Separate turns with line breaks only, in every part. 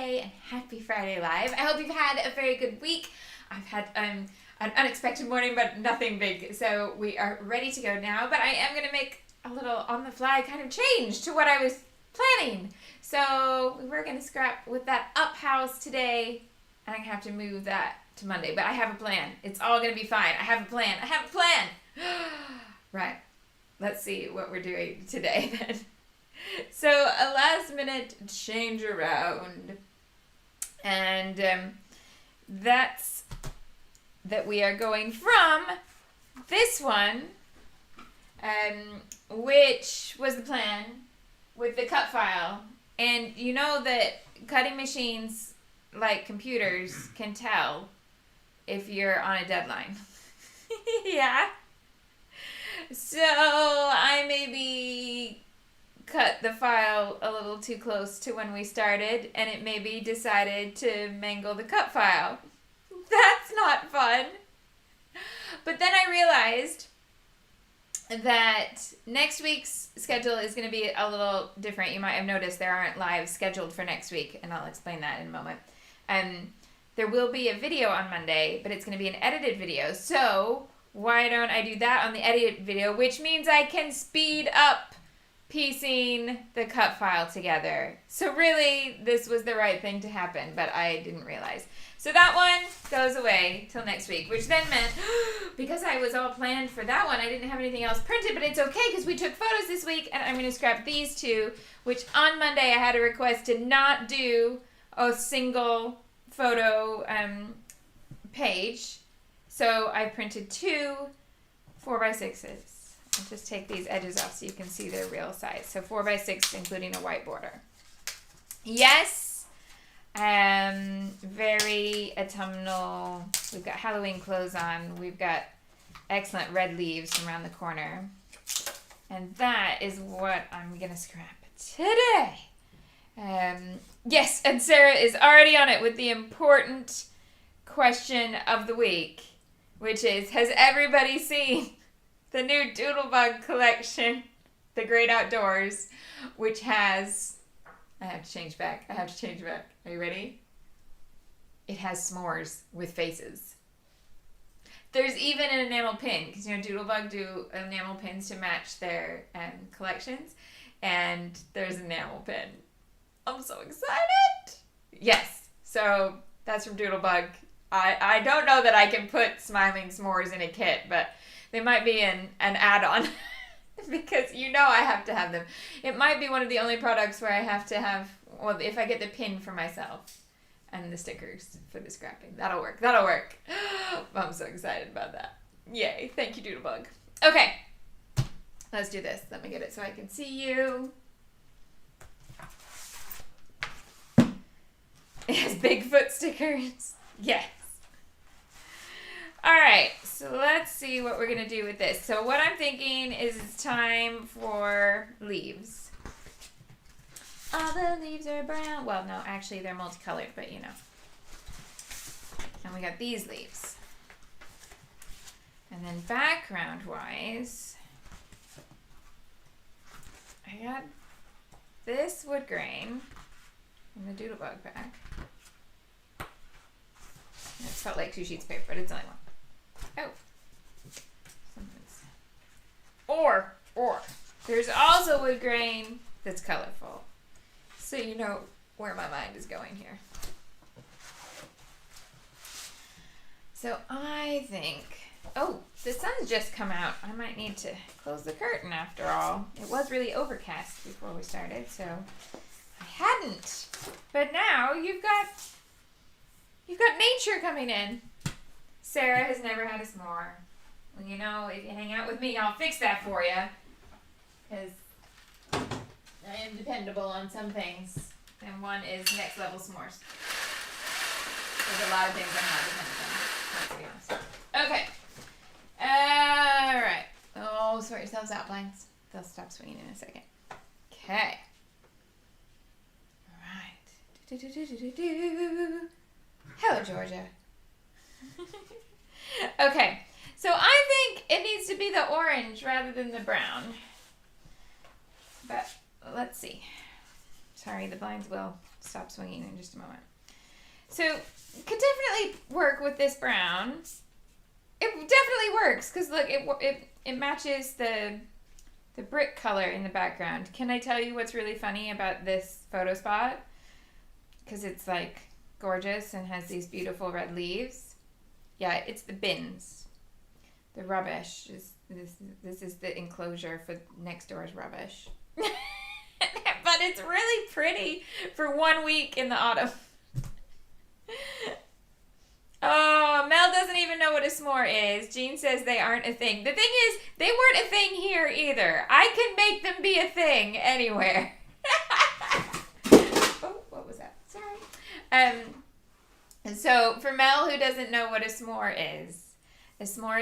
Friday and happy Friday Live. I hope you've had a very good week. I've had an unexpected morning, but nothing big. So we are ready to go now, but I am going to make a little on-the-fly kind of change to what I was planning. So we were going to scrap with that up house today. I'm going to have to move that to Monday, but I have a plan. It's all going to be fine. I have a plan. Right. Let's see what we're doing today then. So a last minute change around. And that's that we are going from this one, which was the plan with the cut file. And you know that cutting machines, like computers, can tell if you're on a deadline. Yeah. So I maybe cut the file a little too close to when we started, and it maybe decided to mangle the cut file. That's not fun. But then I realized that next week's schedule is going to be a little different. You might have noticed there aren't lives scheduled for next week, and I'll explain that in a moment. There will be a video on Monday, but it's going to be an edited video. So why don't I do that on the edited video, which means I can speed up piecing the cut file together. So really, this was the right thing to happen, but I didn't realize. So that one goes away till next week, which then meant, because I was all planned for that one, I didn't have anything else printed, but it's okay because we took photos this week, and I'm going to scrap these two, which on Monday I had a request to not do a single photo page. So I printed two 4x6s. I'll just take these edges off so you can see their real size. So 4x6, including a white border. Yes, very autumnal. We've got Halloween clothes on. We've got excellent red leaves from around the corner. And that is what I'm going to scrap today. Yes, and Sarah is already on it with the important question of the week, which is, has everybody seen the new Doodlebug collection, The Great Outdoors, which has, I have to change back. Are you ready? It has s'mores with faces. There's even an enamel pin, because you know Doodlebug do enamel pins to match their collections, and there's an enamel pin. I'm so excited! Yes, so that's from Doodlebug. I don't know that I can put smiling s'mores in a kit, but they might be an add-on because you know I have to have them. It might be one of the only products where I have to have, well, if I get the pin for myself and the stickers for the scrapping. That'll work. I'm so excited about that. Yay. Thank you, Doodlebug. Okay. Let's do this. Let me get it so I can see you. It has Bigfoot stickers. Yes. All right, so let's see what we're going to do with this. So what I'm thinking is it's time for leaves. All the leaves are brown. Well, no, actually they're multicolored, but you know. And we got these leaves. And then background-wise, I got this wood grain in the Doodlebug bag. It felt like 2 sheets of paper, but it's only one. Oh. Or, there's also wood grain that's colorful. So you know where my mind is going here. So I think, oh, the sun's just come out. I might need to close the curtain after all. It was really overcast before we started, so I hadn't. But now you've got nature coming in. Sarah has never had a s'more. Well, you know, if you hang out with me, I'll fix that for you. Because I am dependable on some things. And one is next level s'mores. There's a lot of things I'm not dependent on. Let's be honest. Okay. Alright. Oh, sort yourselves out, blinds. They'll stop swinging in a second. Okay. Alright. Hello, Georgia. Okay, so I think it needs to be the orange rather than the brown. But let's see. Sorry, the blinds will stop swinging in just a moment. So, could definitely work with this brown. It definitely works because look, it matches the brick color in the background. Can I tell you what's really funny about this photo spot? Because it's like gorgeous and has these beautiful red leaves. Yeah, it's the bins. The rubbish is this is the enclosure for next door's rubbish. But it's really pretty for 1 week in the autumn. Oh, Mel doesn't even know what a s'more is. Jean says they aren't a thing. The thing is, they weren't a thing here either. I can make them be a thing anywhere. Oh, what was that? Sorry. So for Mel, who doesn't know what a s'more is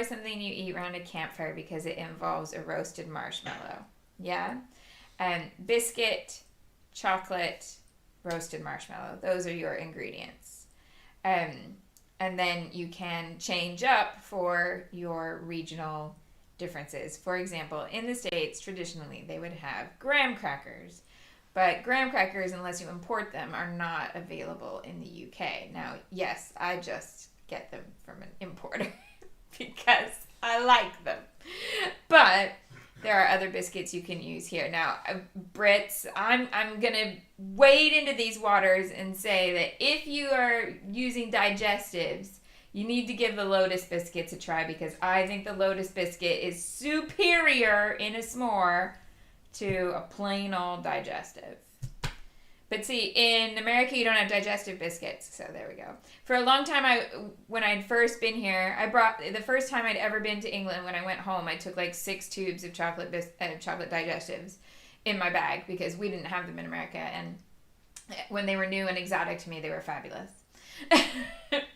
something you eat around a campfire because it involves a roasted marshmallow. Yeah? Biscuit, chocolate, roasted marshmallow. Those are your ingredients. And then you can change up for your regional differences. For example, in the States, traditionally, they would have graham crackers. But graham crackers, unless you import them, are not available in the UK. Now, yes, I just get them from an importer because I like them. But there are other biscuits you can use here. Now, Brits, I'm going to wade into these waters and say that if you are using digestives, you need to give the Lotus biscuits a try because I think the Lotus biscuit is superior in a s'more to a plain old digestive. But see, in America, you don't have digestive biscuits, so there we go. For a long time, when I'd first been here, the first time I'd ever been to England, when I went home, I took like 6 tubes of chocolate digestives in my bag because we didn't have them in America, and when they were new and exotic to me, they were fabulous.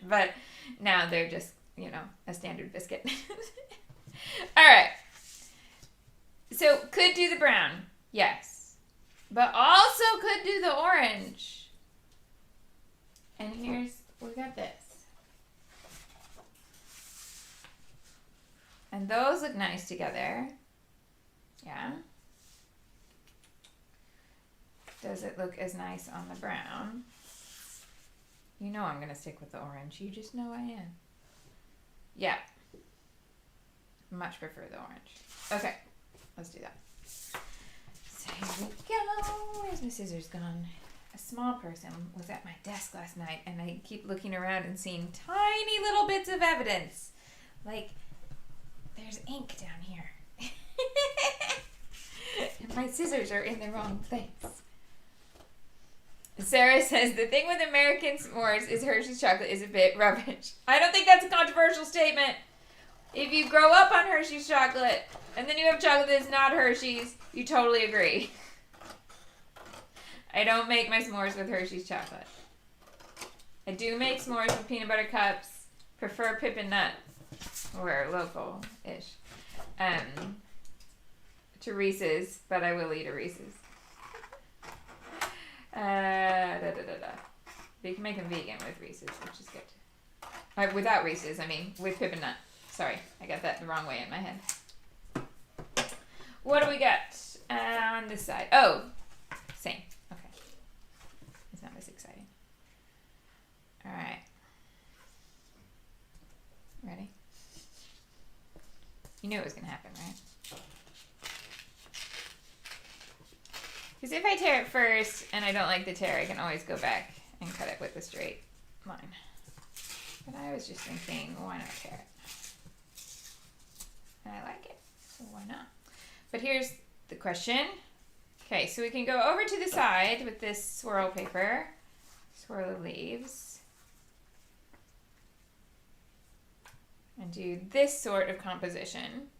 But now they're just, a standard biscuit. All right. So, could do the brown, yes. But also could do the orange. And we got this. And those look nice together. Yeah. Does it look as nice on the brown? You know I'm going to stick with the orange. You just know I am. Yeah. Much prefer the orange. Okay. Let's do that. So here we go. Where's my scissors gone? A small person was at my desk last night, and I keep looking around and seeing tiny little bits of evidence. Like, there's ink down here. And my scissors are in the wrong place. Sarah says, the thing with American s'mores is Hershey's chocolate is a bit rubbish. I don't think that's a controversial statement. If you grow up on Hershey's chocolate, and then you have chocolate that's not Hershey's, you totally agree. I don't make my s'mores with Hershey's chocolate. I do make s'mores with peanut butter cups. Prefer Pippin Nut. We're local-ish. To Reese's, but I will eat a Reese's. You can make them vegan with Reese's, which is good. Without Reese's, I mean, with Pippin Nut. Sorry, I got that the wrong way in my head. What do we got on this side? Oh, same. Okay. It's not as exciting. All right. Ready? You knew it was going to happen, right? Because if I tear it first and I don't like the tear, I can always go back and cut it with a straight line. But I was just thinking, why not tear it? And I like it, so why not? But here's the question. Okay, so we can go over to the side with this swirl paper, swirl of leaves, and do this sort of composition.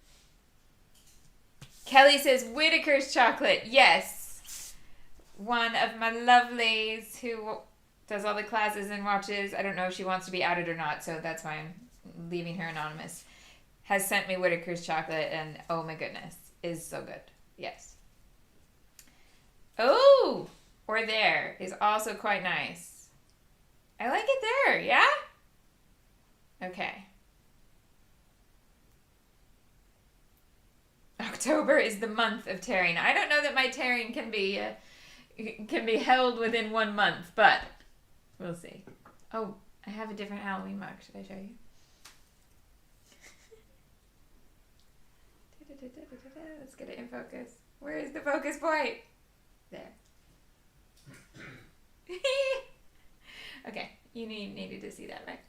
Kelly says, Whitaker's chocolate. Yes. One of my lovelies who does all the classes and watches. I don't know if she wants to be outed or not, so that's why I'm leaving her anonymous. Has sent me Whitaker's chocolate, and oh my goodness, is so good. Yes. Oh, or there is also quite nice. I like it there, yeah? Okay. October is the month of tearing. I don't know that my tearing can be can be held within 1 month, but we'll see. Oh, I have a different Halloween mug. Should I show you? Let's get it in focus. Where is the focus point? There. Okay, you needed to see that, right?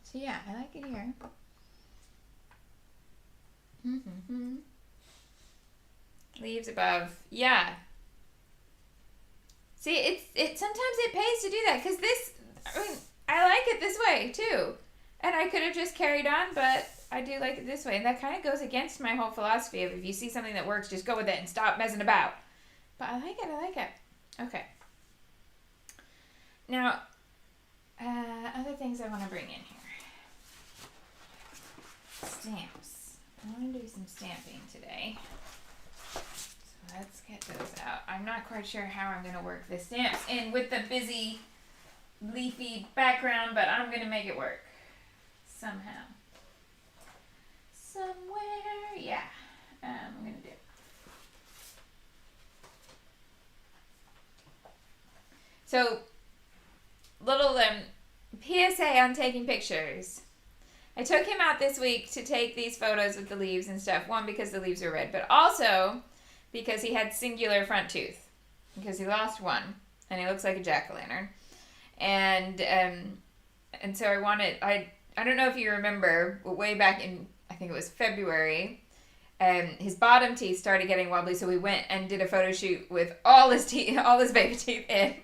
So yeah, I like it here. Leaves above. Yeah. See, it sometimes it pays to do that, because this, I mean, I like it this way too. And I could have just carried on, but I do like it this way. And that kind of goes against my whole philosophy of if you see something that works, just go with it and stop messing about. But I like it. Okay. Now, other things I want to bring in here. Stamps. I want to do some stamping today. So let's get those out. I'm not quite sure how I'm going to work the stamps in with the busy, leafy background, but I'm going to make it work. Somehow. Somewhere. Yeah. I'm going to do it. So, little PSA on taking pictures. I took him out this week to take these photos with the leaves and stuff. One, because the leaves are red, but also because he had singular front tooth. Because he lost one, and he looks like a jack-o'-lantern. And so I wanted, I don't know if you remember, but way back in, I think it was February, his bottom teeth started getting wobbly, so we went and did a photo shoot with all his teeth, all his baby teeth in,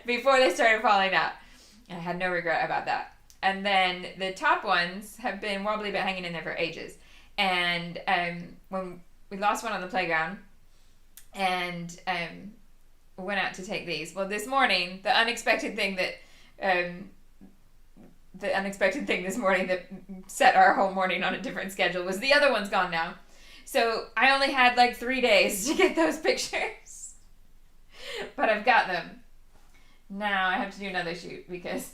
before they started falling out. I had no regret about that. And then the top ones have been wobbly but hanging in there for ages. And when we lost one on the playground, and went out to take these. Well, this morning, the unexpected thing this morning that set our whole morning on a different schedule was the other one's gone now. So I only had like 3 days to get those pictures. But I've got them. Now I have to do another shoot because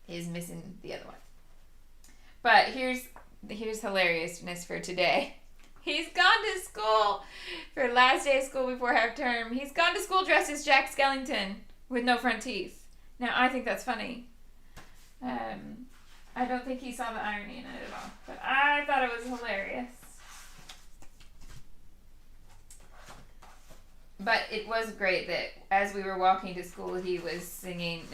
he's missing the other one. But here's hilariousness for today. He's gone to school for last day of school before half term. He's gone to school dressed as Jack Skellington with no front teeth. Now I think that's funny. I don't think he saw the irony in it at all, but I thought it was hilarious. But it was great that as we were walking to school, he was singing,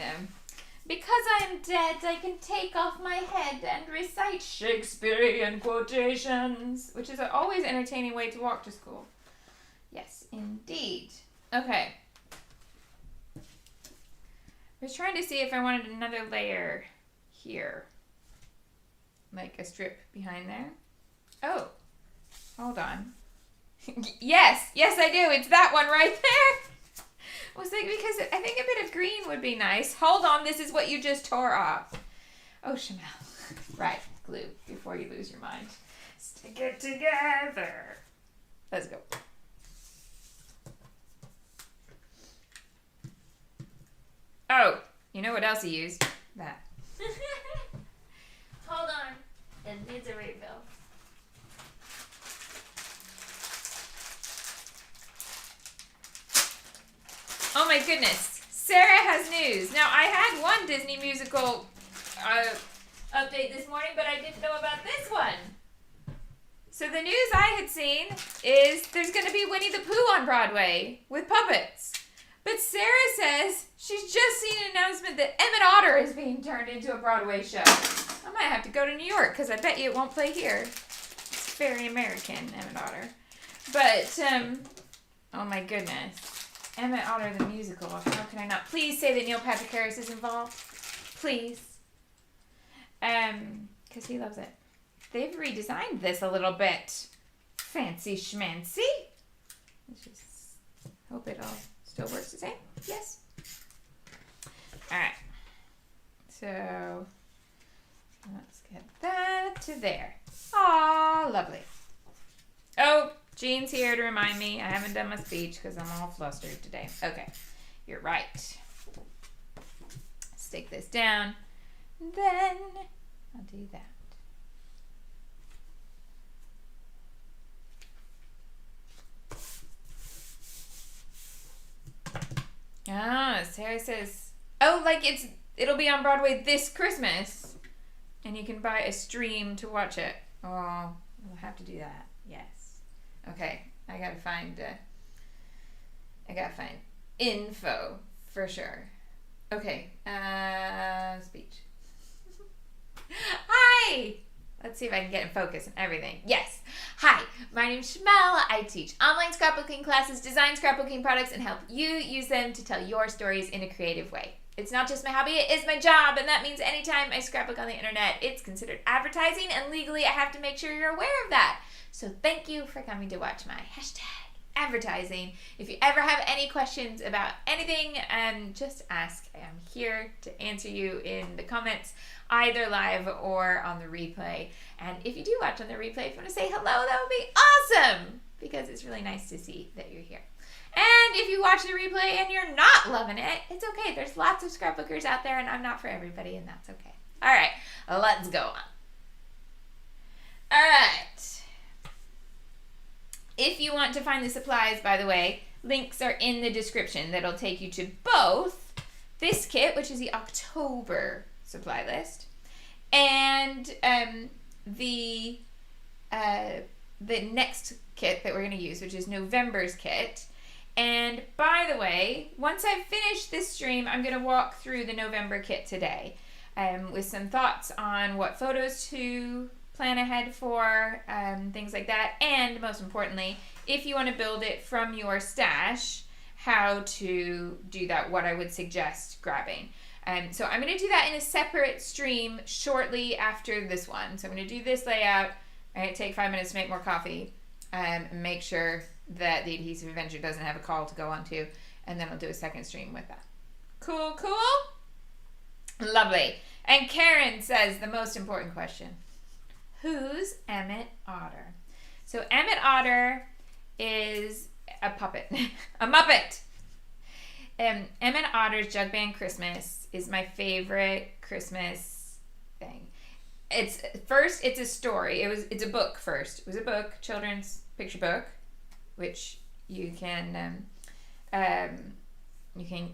because I'm dead, I can take off my head and recite Shakespearean quotations, which is an always entertaining way to walk to school. Yes, indeed. Okay. I was trying to see if I wanted another layer here. Like a strip behind there. Oh, hold on. Yes, I do. It's that one right there. I was like, because I think a bit of green would be nice. Hold on, this is what you just tore off. Oh, Chanel. Right, glue before you lose your mind. Stick it together. Let's go. Oh, you know what else he used? That. Hold on. It needs a refill. Oh my goodness. Sarah has news. Now, I had one Disney musical update this morning, but I didn't know about this one. So the news I had seen is there's going to be Winnie the Pooh on Broadway with puppets. But Sarah says she's just seen an announcement that Emmett Otter is being turned into a Broadway show. I might have to go to New York because I bet you it won't play here. It's very American, Emmett Otter. But, oh my goodness. Emmett Otter the musical. How can I not? Please say that Neil Patrick Harris is involved. Please. Because he loves it. They've redesigned this a little bit. Fancy schmancy. Let's just hope it all still works the same. Yes. Alright. So, let's get that to there. Aw, lovely. Oh, Jean's here to remind me I haven't done my speech because I'm all flustered today. Okay, you're right. Stick this down. Then I'll do that. Ah, Sarah says, oh, like it'll be on Broadway this Christmas, and you can buy a stream to watch it. Oh, we'll have to do that. Yes. Okay, I gotta find info for sure. Okay, speech. Hi! Let's see if I can get in focus and everything. Yes. Hi, my name's Shamel. I teach online scrapbooking classes, design scrapbooking products, and help you use them to tell your stories in a creative way. It's not just my hobby, it is my job, and that means anytime I scrapbook on the internet, it's considered advertising, and legally I have to make sure you're aware of that. So thank you for coming to watch my #advertising. If you ever have any questions about anything, just ask. I'm here to answer you in the comments, either live or on the replay. And if you do watch on the replay, if you want to say hello, that would be awesome, because it's really nice to see that you're here. And if you watch the replay and you're not loving it, it's okay. There's lots of scrapbookers out there, and I'm not for everybody, and that's okay. All right, let's go on. All right. If you want to find the supplies, by the way, links are in the description. That'll take you to both this kit, which is the October supply list, and the next kit that we're going to use, which is November's kit. And by the way, once I've finished this stream, I'm going to walk through the November kit today with some thoughts on what photos to plan ahead for, things like that. And most importantly, if you want to build it from your stash, how to do that, what I would suggest grabbing. So I'm going to do that in a separate stream shortly after this one. So I'm going to do this layout. I'm going to take 5 minutes to make more coffee, and make sure that the Adhesive Avenger doesn't have a call to go on to, and then I'll do a second stream with that. Cool, cool? Lovely. And Karen says the most important question. Who's Emmett Otter? So Emmett Otter is a puppet, a Muppet. Emmett Otter's Jug Band Christmas is my favorite Christmas thing. It's a story. It's a book first. It was a book, children's picture book, which you can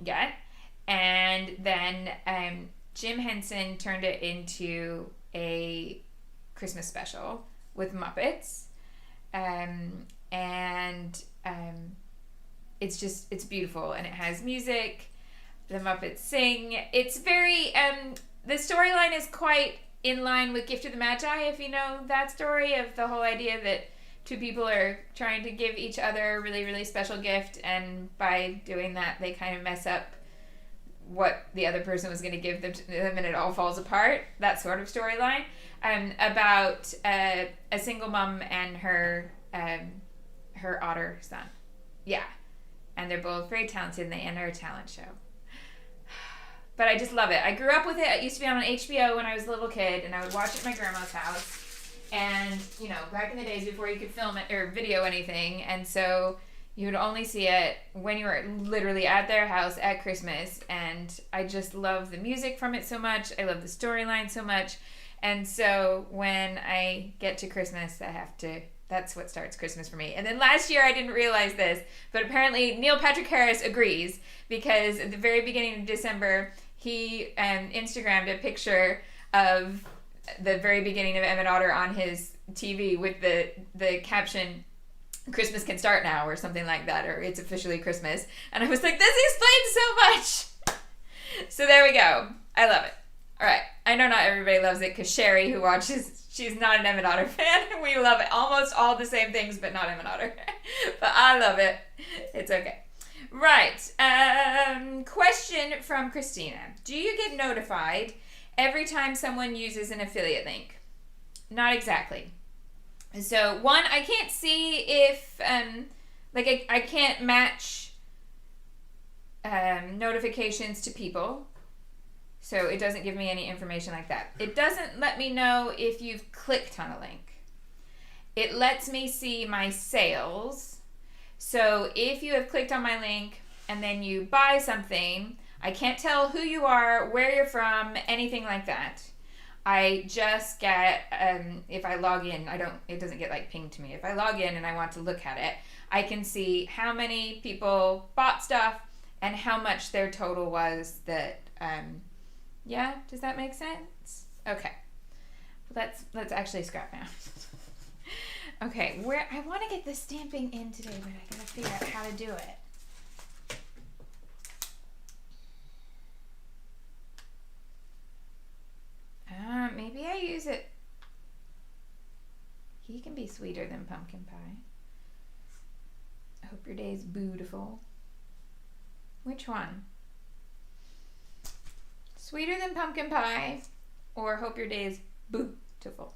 get, and then Jim Henson turned it into a Christmas special with Muppets, and it's beautiful, and it has music. The Muppets sing. It's very the storyline is quite in line with Gift of the Magi, if you know that story, of the whole idea that two people are trying to give each other a really, really special gift, and by doing that, they kind of mess up what the other person was going to give them, and it all falls apart. That sort of storyline, about a single mom and her otter son. Yeah, and they're both very talented, and they enter a talent show. But I just love it. I grew up with it. It used to be on HBO when I was a little kid, and I would watch it at my grandma's house. And, you know, back in the days before you could film it or video anything. And so you would only see it when you were literally at their house at Christmas. And I just love the music from it so much. I love the storyline so much. And so when I get to Christmas, that's what starts Christmas for me. And then last year I didn't realize this, but apparently Neil Patrick Harris agrees, because at the very beginning of December, he Instagrammed a picture of the very beginning of Emmett Otter on his TV with the caption, "Christmas can start now," or something like that, or "It's officially Christmas." And I was like, this explains so much. So there we go. I love it. All right. I know not everybody loves it, because Sherry, who watches, she's not an Emmett Otter fan. We love it. Almost all the same things, but not Emmett Otter. But I love it. It's okay. Right. Question from Christina. Do you get notified every time someone uses an affiliate link? Not exactly. So, one, I can't see if, I can't match notifications to people. So it doesn't give me any information like that. It doesn't let me know if you've clicked on a link. It lets me see my sales. So if you have clicked on my link and then you buy something, I can't tell who you are, where you're from, anything like that. I just get, if I log in, it doesn't get like pinged to me. If I log in and I want to look at it, I can see how many people bought stuff and how much their total was that, yeah, does that make sense? Okay. Let's actually scrap now. Okay, I want to get the stamping in today, but I gotta figure out how to do it. Maybe I use it. He can be sweeter than pumpkin pie. I hope your day is beautiful. Which one? Sweeter than pumpkin pie, or hope your day is beautiful?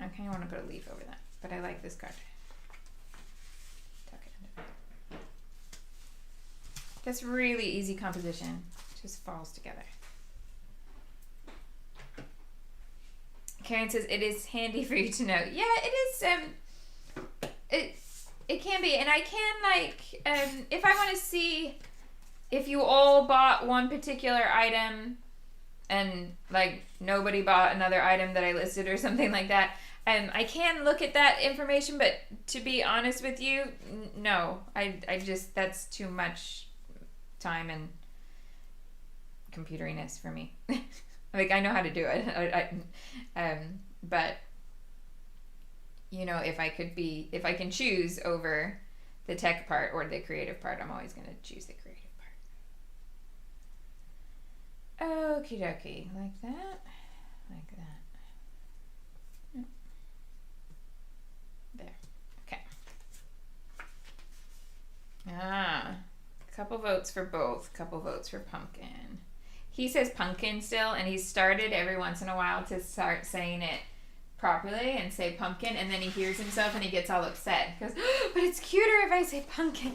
I kind of want to put a leaf over that, but I like this card. Tuck it into there. That's really easy composition. It just falls together. Karen says it is handy for you to know. Yeah, it is. It can be, and I can like if I want to see if you all bought one particular item and like nobody bought another item that I listed or something like that. I can look at that information, but to be honest with you, no. I just, that's too much time and computeriness for me. Like, I know how to do it. But, you know, if I can choose over the tech part or the creative part, I'm always going to choose the creative part. Okie dokie. Like that. Like that. There. Okay. Couple votes for both. Couple votes for pumpkin. He says pumpkin still, and he's started every once in a while to start saying it properly and say pumpkin, and then he hears himself and he gets all upset. He goes, oh, but it's cuter if I say pumpkin.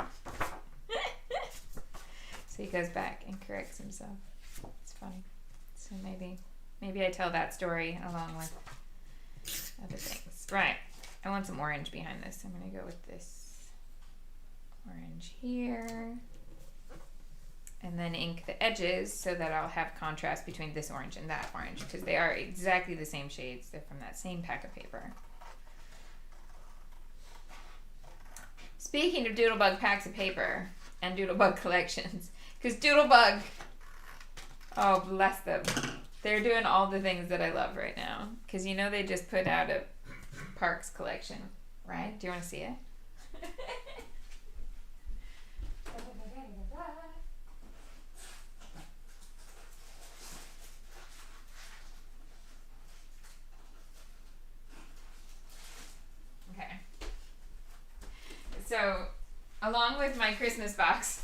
So he goes back and corrects himself. It's funny. So maybe I tell that story along with other things. Right. I want some orange behind this. I'm going to go with this orange here. And then ink the edges so that I'll have contrast between this orange and that orange, because they are exactly the same shades. They're from that same pack of paper. Speaking of Doodlebug packs of paper and Doodlebug collections, because Doodlebug, oh bless them, they're doing all the things that I love right now. Because you know they just put out a Parks collection, right? Do you want to see it? Okay. So, along with my Christmas box,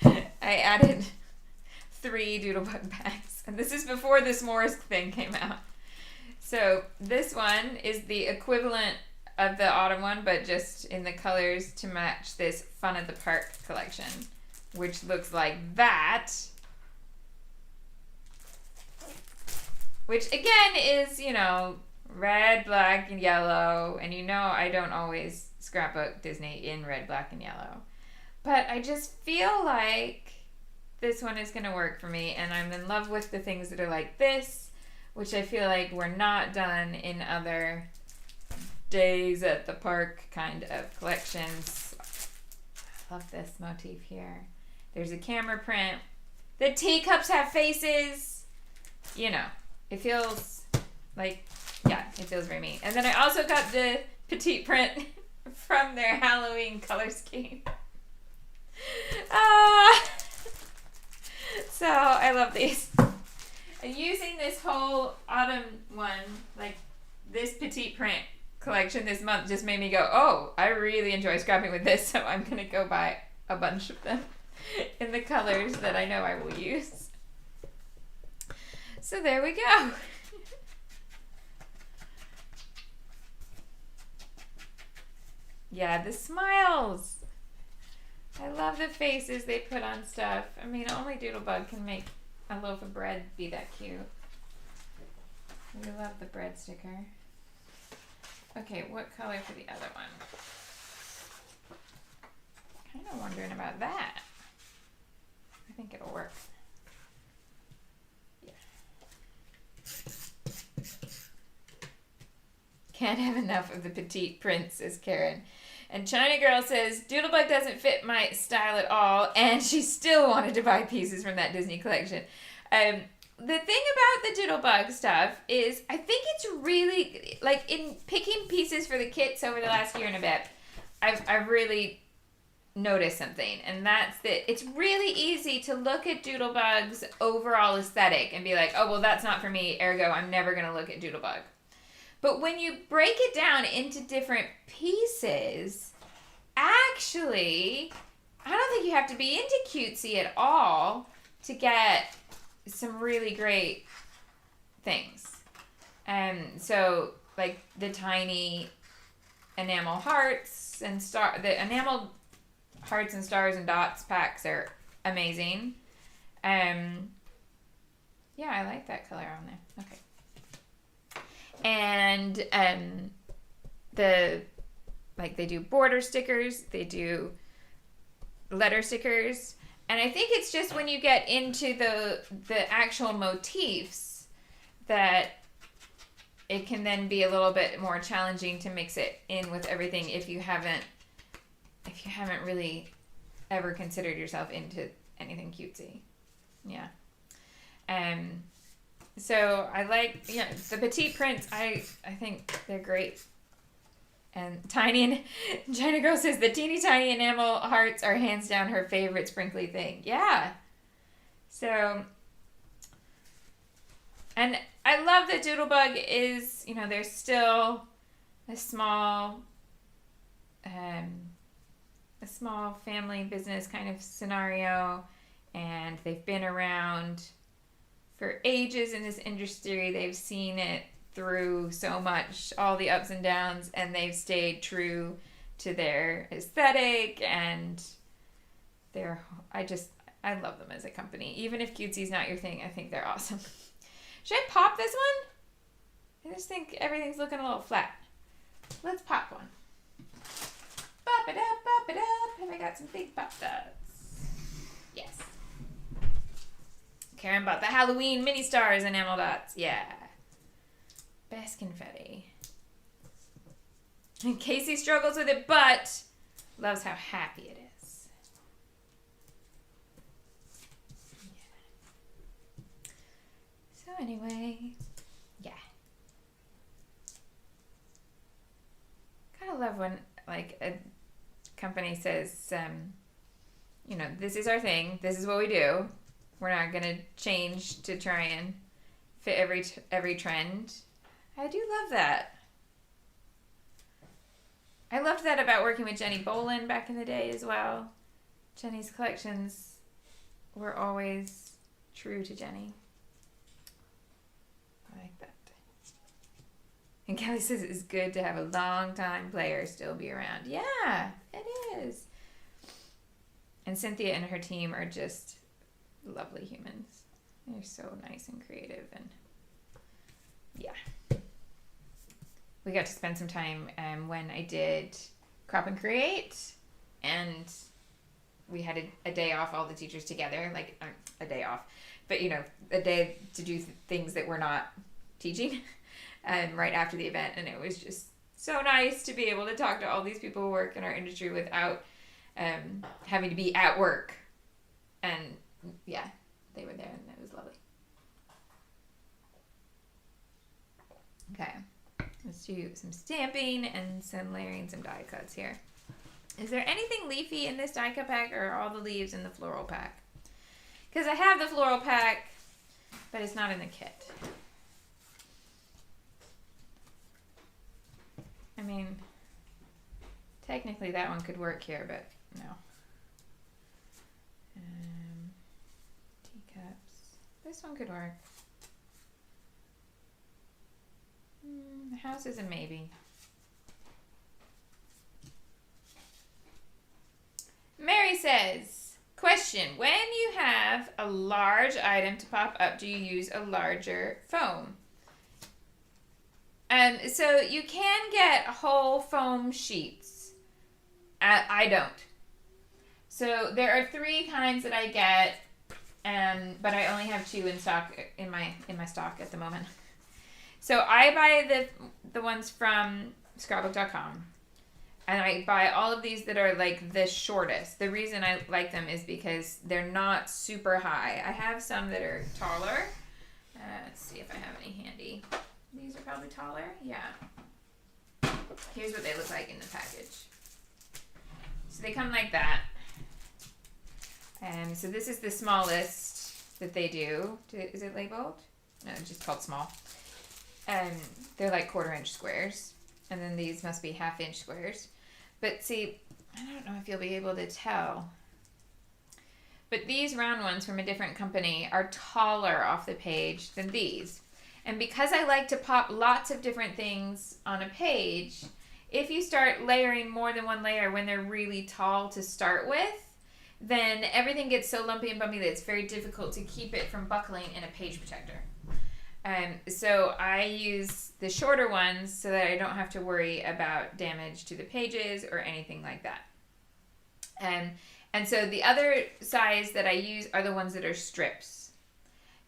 I added 3 Doodlebug bags. And this is before the s'mores thing came out. So this one is the equivalent of the autumn one, but just in the colors to match this Fun at the Park collection, which looks like that. Which again is, you know, red, black, and yellow. And you know I don't always scrapbook Disney in red, black, and yellow. But I just feel like this one is going to work for me. And I'm in love with the things that are like this, which I feel like were not done in other days at the park kind of collections. I love this motif here. There's a camera print. The teacups have faces. You know, it feels like, yeah, it feels very me. And then I also got the petite print from their Halloween color scheme. So I love these. And using this whole autumn one, like this petite print collection this month just made me go, oh, I really enjoy scrapping with this, so I'm going to go buy a bunch of them in the colors that I know I will use. So there we go. Yeah, the smiles. I love the faces they put on stuff. I mean, only Doodlebug can make a loaf of bread be that cute. We love the bread sticker. Okay, what color for the other one? Kind of wondering about that. I think it'll work. Yeah. Can't have enough of the petite prints, says Karen. And China Girl says, Doodlebug doesn't fit my style at all, and she still wanted to buy pieces from that Disney collection. The thing about the Doodlebug stuff is I think it's really, like, in picking pieces for the kits over the last year and a bit, I've really noticed something, and that's that it's really easy to look at Doodlebug's overall aesthetic and be like, oh, well, that's not for me, ergo, I'm never going to look at Doodlebug. But when you break it down into different pieces, actually, I don't think you have to be into cutesy at all to get some really great things. So, like, the tiny enamel hearts and the enamel hearts and stars and dots packs are amazing. Yeah, I like that color on there. Okay. And they do border stickers, they do letter stickers, and I think it's just when you get into the actual motifs that it can then be a little bit more challenging to mix it in with everything if you haven't really ever considered yourself into anything cutesy. Yeah. So I like, the petite prints, I think they're great. And China Girl says the teeny tiny enamel hearts are hands down her favorite sprinkly thing. Yeah. So, and I love that Doodlebug is, there's still a small family business kind of scenario, and they've been around for ages in this industry. They've seen it through so much, all the ups and downs, and they've stayed true to their aesthetic, and I love them as a company. Even if cutesy's not your thing, I think they're awesome. Should I pop this one? I just think everything's looking a little flat. Let's pop one. Pop it up, pop it up. Have I got some big pop dots? Yes. Karen bought the Halloween mini stars enamel dots. Yeah. Best confetti. And Casey struggles with it, but loves how happy it is. Yeah. So anyway, yeah. Gotta love when, like, a company says, this is our thing. This is what we do. We're not going to change to try and fit every trend. I do love that. I loved that about working with Jenny Bolin back in the day as well. Jenny's collections were always true to Jenny. I like that. And Kelly says it's good to have a long-time player still be around. Yeah, it is. And Cynthia and her team are just lovely humans. They're so nice and creative, and yeah. We got to spend some time when I did Crop and Create, and we had a day off, all the teachers together, like a day off, but a day to do things that we're not teaching, right after the event, and it was just so nice to be able to talk to all these people who work in our industry without having to be at work, and yeah, they were there, and it was lovely. Okay. Let's do some stamping and some layering, some die cuts here. Is there anything leafy in this die cut pack, or are all the leaves in the floral pack? Because I have the floral pack, but it's not in the kit. I mean, technically that one could work here, but no. Teacups. This one could work. The house is a maybe. Mary says, question, when you have a large item to pop up, do you use a larger foam? So you can get whole foam sheets. I don't. So there are 3 kinds that I get, but I only have 2 in stock in my stock at the moment. So I buy the ones from scrapbook.com. And I buy all of these that are like the shortest. The reason I like them is because they're not super high. I have some that are taller. Let's see if I have any handy. These are probably taller. Yeah. Here's what they look like in the package. So they come like that. So this is the smallest that they do. Is it labeled? No, it's just called small. They're like 1/4-inch squares. And then these must be 1/2-inch squares. But see, I don't know if you'll be able to tell. But these round ones from a different company are taller off the page than these. And because I like to pop lots of different things on a page, if you start layering more than one layer when they're really tall to start with, then everything gets so lumpy and bumpy that it's very difficult to keep it from buckling in a page protector. So I use the shorter ones so that I don't have to worry about damage to the pages or anything like that. And so the other size that I use are the ones that are strips.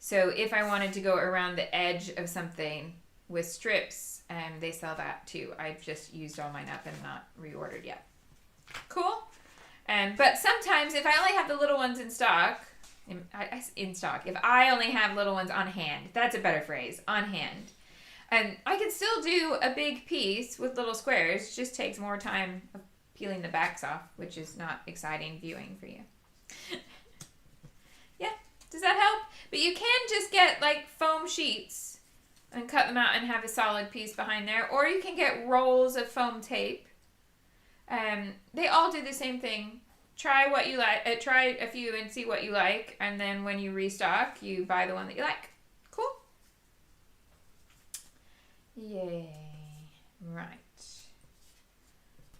So if I wanted to go around the edge of something with strips, they sell that too. I've just used all mine up and not reordered yet. Cool. But sometimes if I only have the little ones in stock, if I only have little ones on hand, that's a better phrase, on hand. And I can still do a big piece with little squares, it just takes more time of peeling the backs off, which is not exciting viewing for you. Yeah, does that help? But you can just get like foam sheets and cut them out and have a solid piece behind there, or you can get rolls of foam tape. They all do the same thing. Try what you like. Try a few and see what you like, and then when you restock, you buy the one that you like. Cool. Yay! Right.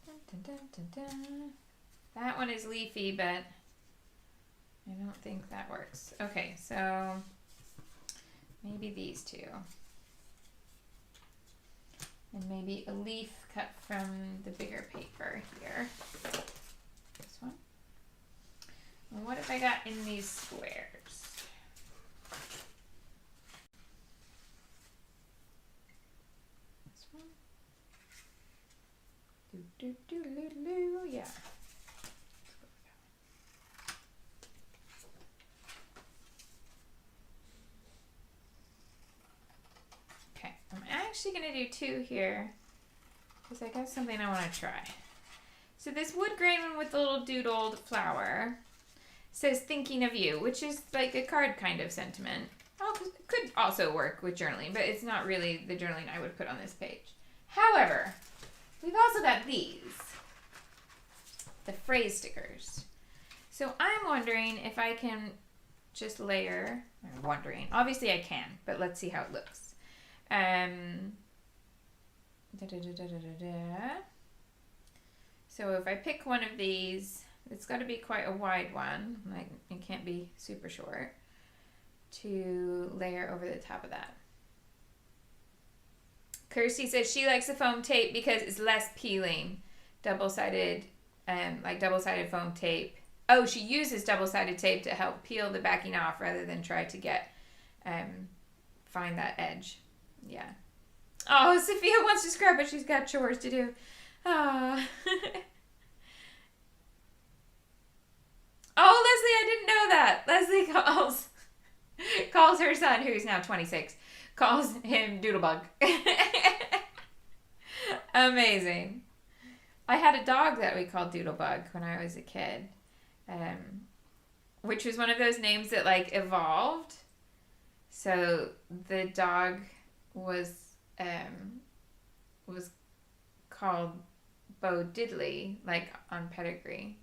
Dun, dun, dun, dun, dun. That one is leafy, but I don't think that works. Okay, so maybe these two, and maybe a leaf cut from the bigger paper here. This one. And what have I got in these squares? This one. Yeah. Okay, I'm actually going to do 2 here because I got something I want to try. So this wood grain one with the little doodled flower says thinking of you, which is like a card kind of sentiment. Oh, it could also work with journaling, but it's not really the journaling I would put on this page. However, we've also got these, the phrase stickers. So I'm wondering if I can just layer, obviously I can, but let's see how it looks. So if I pick one of these, it's got to be quite a wide one, like it can't be super short, to layer over the top of that. Kirsty says she likes the foam tape because it's less peeling. Double-sided foam tape. Oh, she uses double-sided tape to help peel the backing off rather than try to find that edge. Yeah. Oh, Sophia wants to scrub, but she's got chores to do. Ah. Oh, Leslie, I didn't know that. Leslie calls her son, who's now 26, calls him Doodlebug. Amazing. I had a dog that we called Doodlebug when I was a kid, which was one of those names that like evolved. So the dog was called Bo Diddley, like on pedigree.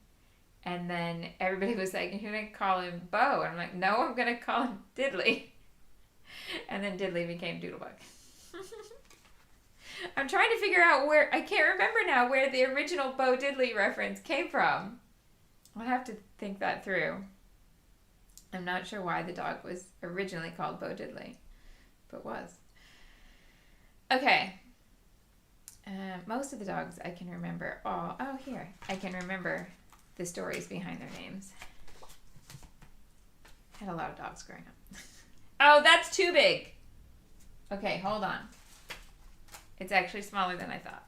And then everybody was like, you're going to call him Bo. And I'm like, no, I'm going to call him Diddley. And then Diddley became Doodlebug. I'm trying to figure out I can't remember now where the original Bo Diddley reference came from. I'll have to think that through. I'm not sure why the dog was originally called Bo Diddley, but was. Okay. Most of the dogs I can remember all. Oh, here. I can remember the stories behind their names. Had a lot of dogs growing up. Oh, that's too big. Okay, hold on. It's actually smaller than I thought.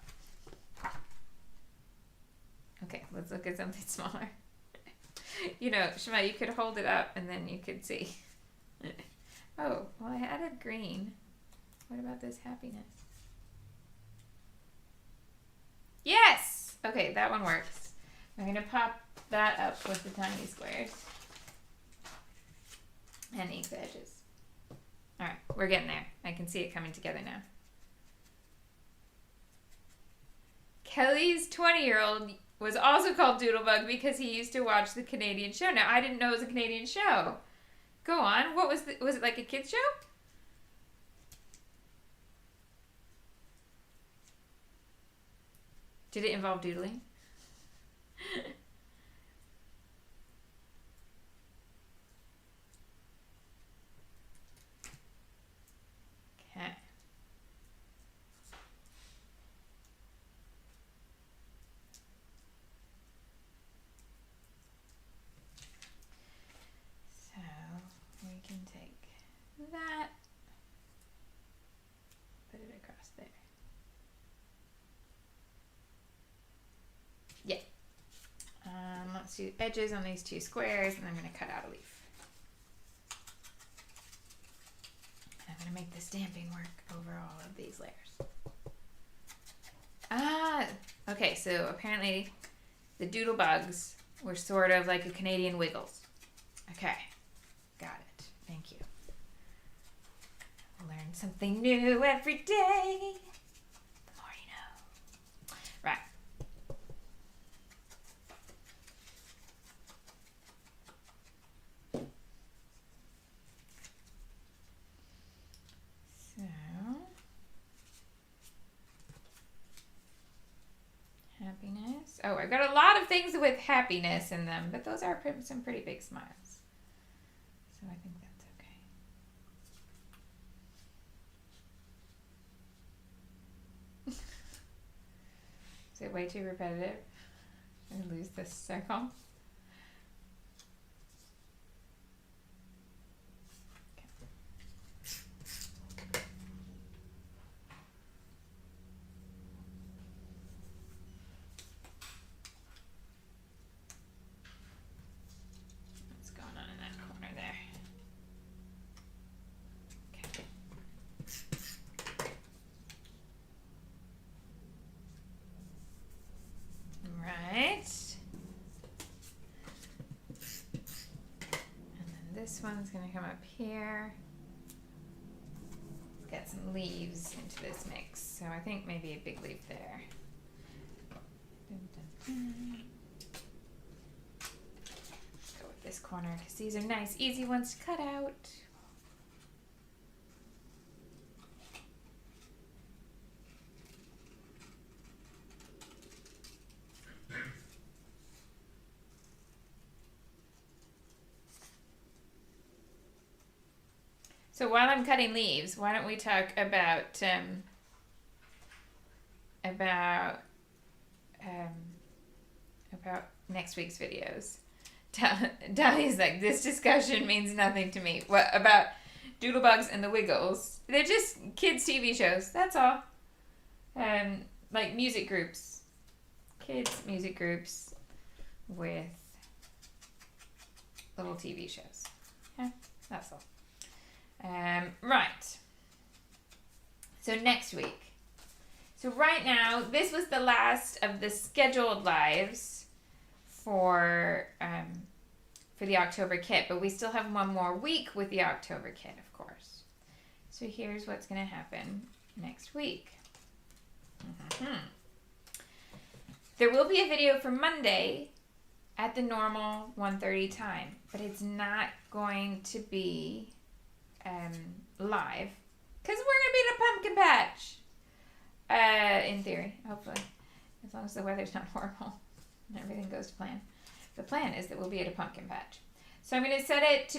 Okay, let's look at something smaller. You know, Shema, you could hold it up and then you could see. Oh, well, I added green. What about this happiness? Yes! Okay, that one works. I'm going to pop that up with the tiny squares. And ink the edges. Alright, we're getting there. I can see it coming together now. Kelly's 20-year-old was also called Doodlebug because he used to watch the Canadian show. Now, I didn't know it was a Canadian show. Go on. What was was it like a kid's show? Did it involve doodling? Okay. So we can take that, put it across there. Yeah. Let's do edges on these two squares, and I'm going to cut out a leaf. And I'm going to make the stamping work over all of these layers. Ah, okay, so apparently the Doodlebugs were sort of like a Canadian Wiggles. Okay, got it. Thank you. Learn something new every day. The more you know. Right. So, happiness. Oh, I've got a lot of things with happiness in them, but those are some pretty big smiles. So I think that's okay. Is it way too repetitive? I'm gonna lose this circle. What's going on in that corner there? Okay. Right. And then this one's going to come up here. Let's get some leaves into this mix. So I think maybe a big leaf there. Dun, dun, dun. Go with this corner because these are nice, easy ones to cut out. So while I'm cutting leaves, why don't we talk about next week's videos? Dahlia's like, this discussion means nothing to me. What about Doodlebugs and the Wiggles? They're just kids' TV shows. That's all. Like music groups, kids' music groups with little TV shows. Yeah, that's all. Right. So next week. So right now, this was the last of the scheduled lives for the October kit, but we still have one more week with the October kit, of course. So here's what's going to happen next week. There will be a video for Monday at the normal 1:30 time, but it's not going to be live because we're going to be in a pumpkin patch. In theory, hopefully, as long as the weather's not horrible and everything goes to plan. The plan is that we'll be at a pumpkin patch. So I'm going to set it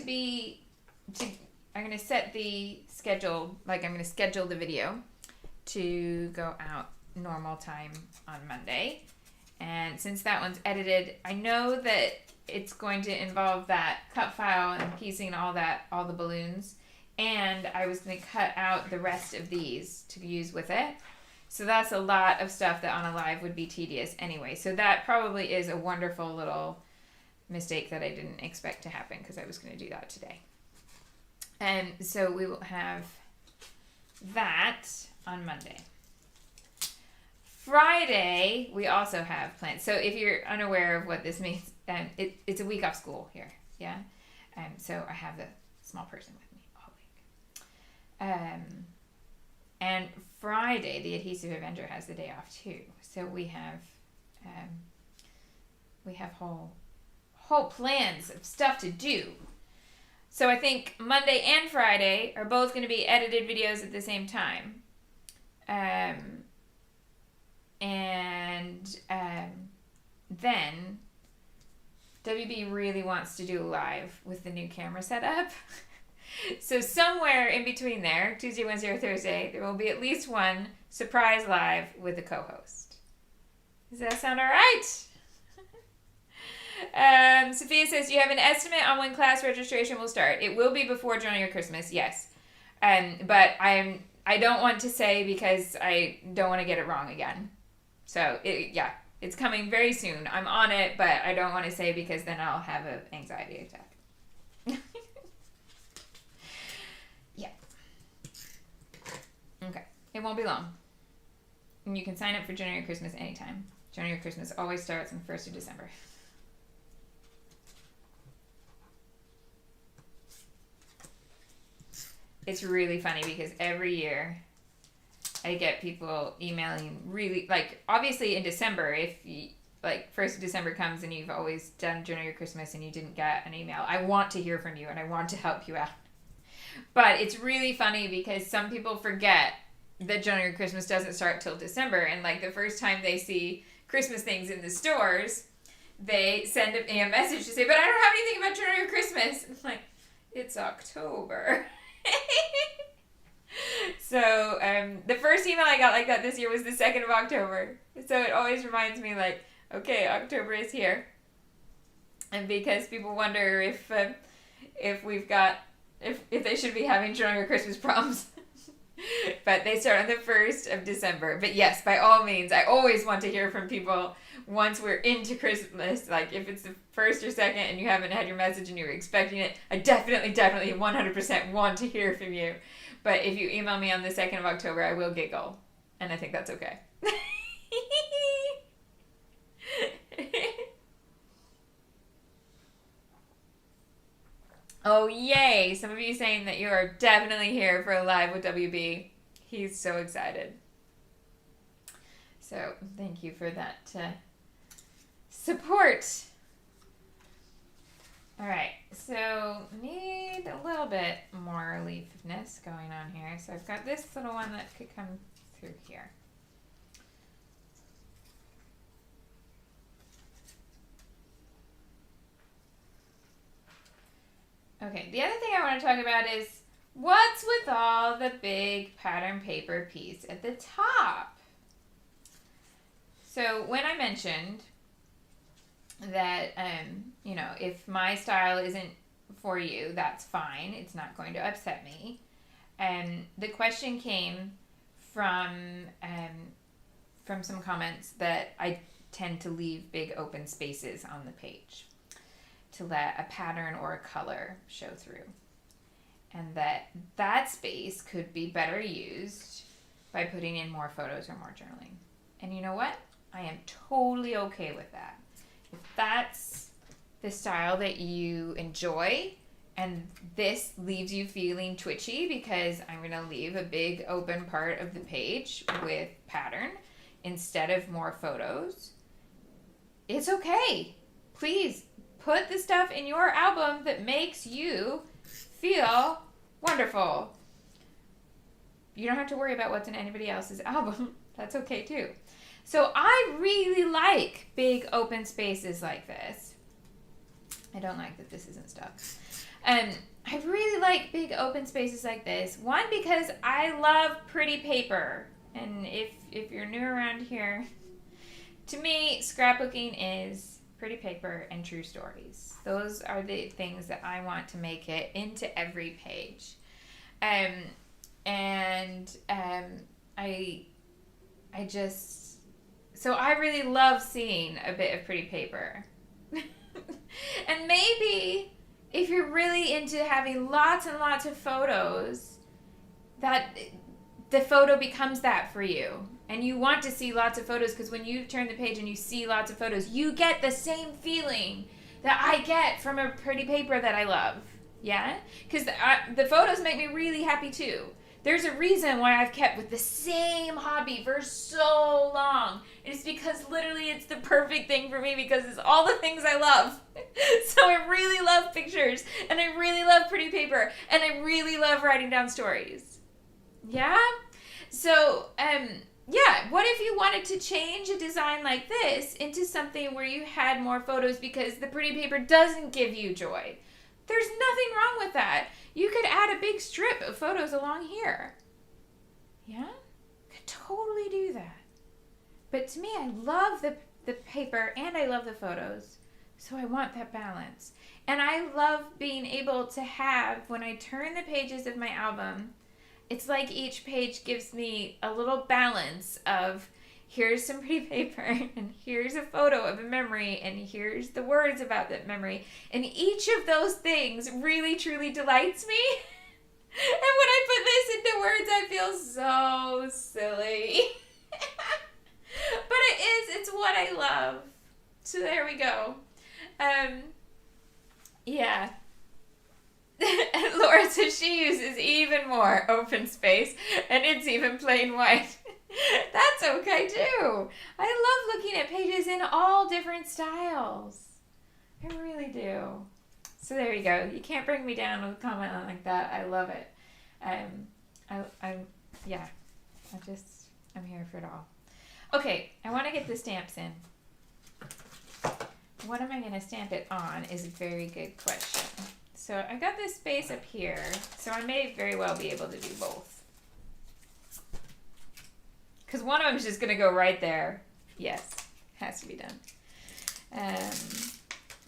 I'm going to set the schedule, like I'm going to schedule the video to go out normal time on Monday. And since that one's edited, I know that it's going to involve that cut file and piecing all the balloons. And I was going to cut out the rest of these to use with it. So that's a lot of stuff that on a live would be tedious anyway. So that probably is a wonderful little mistake that I didn't expect to happen because I was going to do that today. And so we will have that on Monday. Friday, we also have plans. So if you're unaware of what this means, it's a week off school here. Yeah. So I have the small person with me all week. And Friday, the Adhesive Avenger has the day off too. So we have whole plans of stuff to do. So I think Monday and Friday are both going to be edited videos at the same time. Then WB really wants to do a live with the new camera setup. So somewhere in between there, Tuesday, Wednesday, or Thursday, there will be at least one surprise live with a co-host. Does that sound all right? Sophia says, do you have an estimate on when class registration will start? It will be before Journal Your Christmas, yes. But I don't want to say because I don't want to get it wrong again. So, it's coming very soon. I'm on it, but I don't want to say because then I'll have an anxiety attack. Yeah. Okay. It won't be long. And you can sign up for Journal Your Christmas anytime. Journal Your Christmas always starts on the 1st of December. It's really funny because every year I get people emailing really, like, obviously in December, if you, like, 1st of December comes and you've always done Journal Your Christmas and you didn't get an email, I want to hear from you and I want to help you out. But it's really funny because some people forget that Journal Your Christmas doesn't start till December, and, like, the first time they see Christmas things in the stores, they send me a message to say, but I don't have anything about Journal Your Christmas. It's like, it's October. So the first email I got like that this year was the 2nd of October. So it always reminds me, like, okay, October is here. And because people wonder if they should be having Journal Your Christmas proms. But they start on the 1st of December. But yes, by all means, I always want to hear from people once we're into Christmas. Like, if it's the 1st or 2nd and you haven't had your message and you're expecting it, I definitely 100% want to hear from you. But if you email me on the 2nd of October, I will giggle. And I think that's okay. Oh, yay! Some of you saying that you are definitely here for a live with WB. He's so excited. So, thank you for that support. All right, so need a little bit more leafness going on here. So I've got this little one that could come through here. Okay, the other thing I want to talk about is what's with all the big pattern paper piece at the top? So when I mentioned that, if my style isn't for you, that's fine. It's not going to upset me. The question came from some comments that I tend to leave big open spaces on the page to let a pattern or a color show through. And that space could be better used by putting in more photos or more journaling. And you know what? I am totally okay with that. If that's the style that you enjoy and this leaves you feeling twitchy because I'm going to leave a big open part of the page with pattern instead of more photos, it's okay. Please put the stuff in your album that makes you feel wonderful. You don't have to worry about what's in anybody else's album. That's okay too. So I really like big open spaces like this. I don't like that this isn't stuck. I really like big open spaces like this. One, because I love pretty paper. And if you're new around here, to me, scrapbooking is pretty paper and true stories. Those are the things that I want to make it into every page. I So I really love seeing a bit of pretty paper. And maybe if you're really into having lots and lots of photos, that the photo becomes that for you. And you want to see lots of photos because when you turn the page and you see lots of photos, you get the same feeling that I get from a pretty paper that I love. Yeah? Because the photos make me really happy too. There's a reason why I've kept with the same hobby for so long. It's because literally it's the perfect thing for me because it's all the things I love. So I really love pictures, and I really love pretty paper, and I really love writing down stories. Yeah? So, yeah, what if you wanted to change a design like this into something where you had more photos because the pretty paper doesn't give you joy? There's nothing wrong with that. You could add a big strip of photos along here. Yeah? Could totally do that. But to me, I love the paper and I love the photos. So I want that balance. And I love being able to have, when I turn the pages of my album, it's like each page gives me a little balance of here's some pretty paper, and here's a photo of a memory, and here's the words about that memory. And each of those things really, truly delights me. And when I put this into words, I feel so silly. But it's what I love. So there we go. Yeah. And Laura says she uses even more open space, and it's even plain white. That's okay too. I love looking at pages in all different styles. I really do. So there you go. You can't bring me down with a comment like that. I love it. I'm here for it all. Okay, I want to get the stamps in. What am I going to stamp it on is a very good question. So I got this space up here, so I may very well be able to do both. Because one of them is just going to go right there. Yes, has to be done.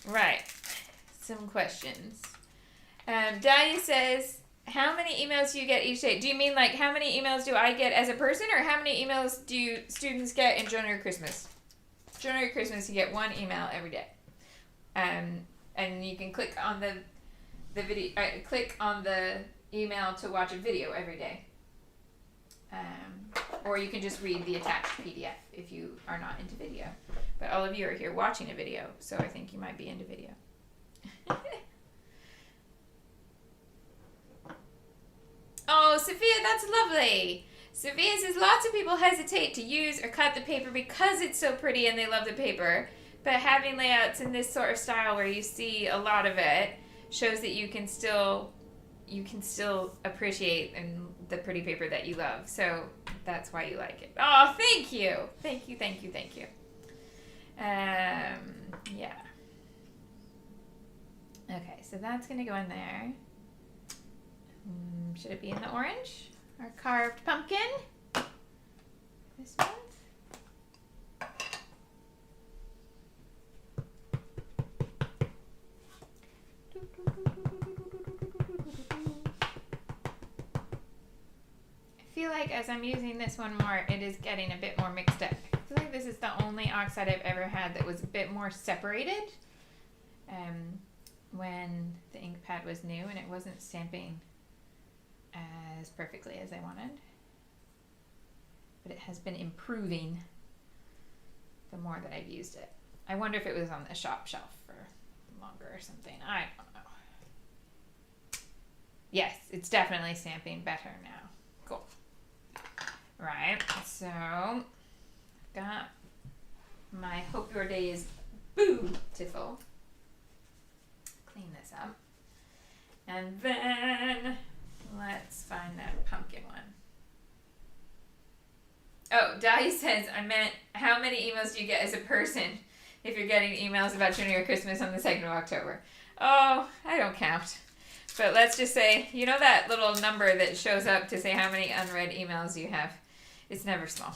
Right, some questions. Dahlia says, how many emails do you get each day? Do you mean like how many emails do I get as a person, or how many emails do students get in Journal Your Christmas? Journal Your Christmas, you get one email every day. And you can click on the video, click on the email to watch a video every day. Or you can just read the attached PDF if you are not into video. But all of you are here watching a video, so I think you might be into video. Oh, Sophia, that's lovely. Sophia says lots of people hesitate to use or cut the paper because it's so pretty and they love the paper. But having layouts in this sort of style where you see a lot of it shows that you can still appreciate the pretty paper that you love. So that's why you like it. Oh, thank you. Thank you. Yeah. Okay, so that's going to go in there. Should it be in the orange? Our carved pumpkin? This month? I feel like as I'm using this one more, it is getting a bit more mixed up. I feel like this is the only oxide I've ever had that was a bit more separated when the ink pad was new and it wasn't stamping as perfectly as I wanted. But it has been improving the more that I've used it. I wonder if it was on the shop shelf for longer or something. I don't know. Yes, it's definitely stamping better now. Cool. Right, so I've got my Hope Your Day is Beautiful. Clean this up. And then let's find that pumpkin one. Oh, Dahlia says, I meant, how many emails do you get as a person if you're getting emails about Journal Your Christmas on the 2nd of October? Oh, I don't count. But let's just say, you know that little number that shows up to say how many unread emails you have? It's never small.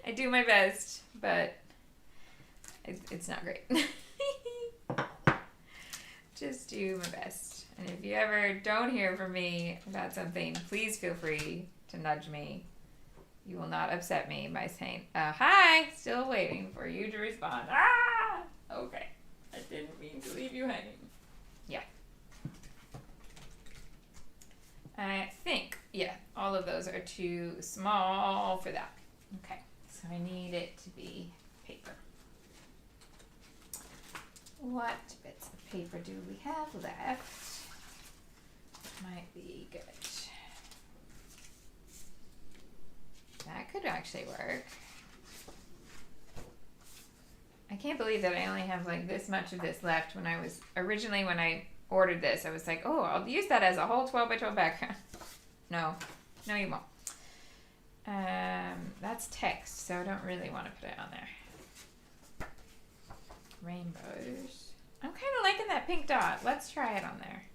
I do my best, but it's not great. Just do my best. And if you ever don't hear from me about something, please feel free to nudge me. You will not upset me by saying, hi, still waiting for you to respond. Ah! Okay. I didn't mean to leave you hanging. Yeah. I think, yeah, all of those are too small for that. Okay, so I need it to be paper. What bits of paper do we have left? Might be good. That could actually work. I can't believe that I only have like this much of this left. When I was originally, when I ordered this, I was like, oh, I'll use that as a whole 12 by 12 background. No, you won't. That's text, so I don't really want to put it on there. Rainbows. I'm kind of liking that pink dot. Let's try it on there.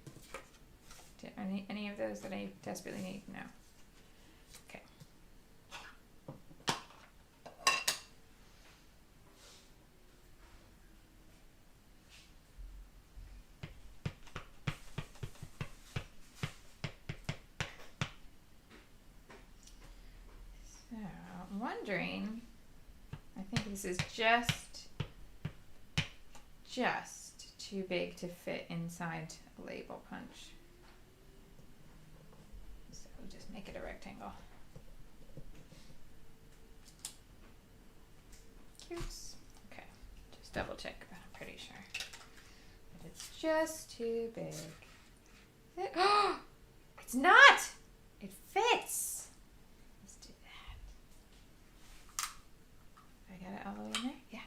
Any of those that I desperately need? No. Okay. So, I'm wondering, I think this is just too big to fit inside a label punch. So we'll just make it a rectangle. Cute. Okay, just double check, but I'm pretty sure that it's just too big. Oh, it's not! It fits! Let's do that. I got it all the way in there? Yeah.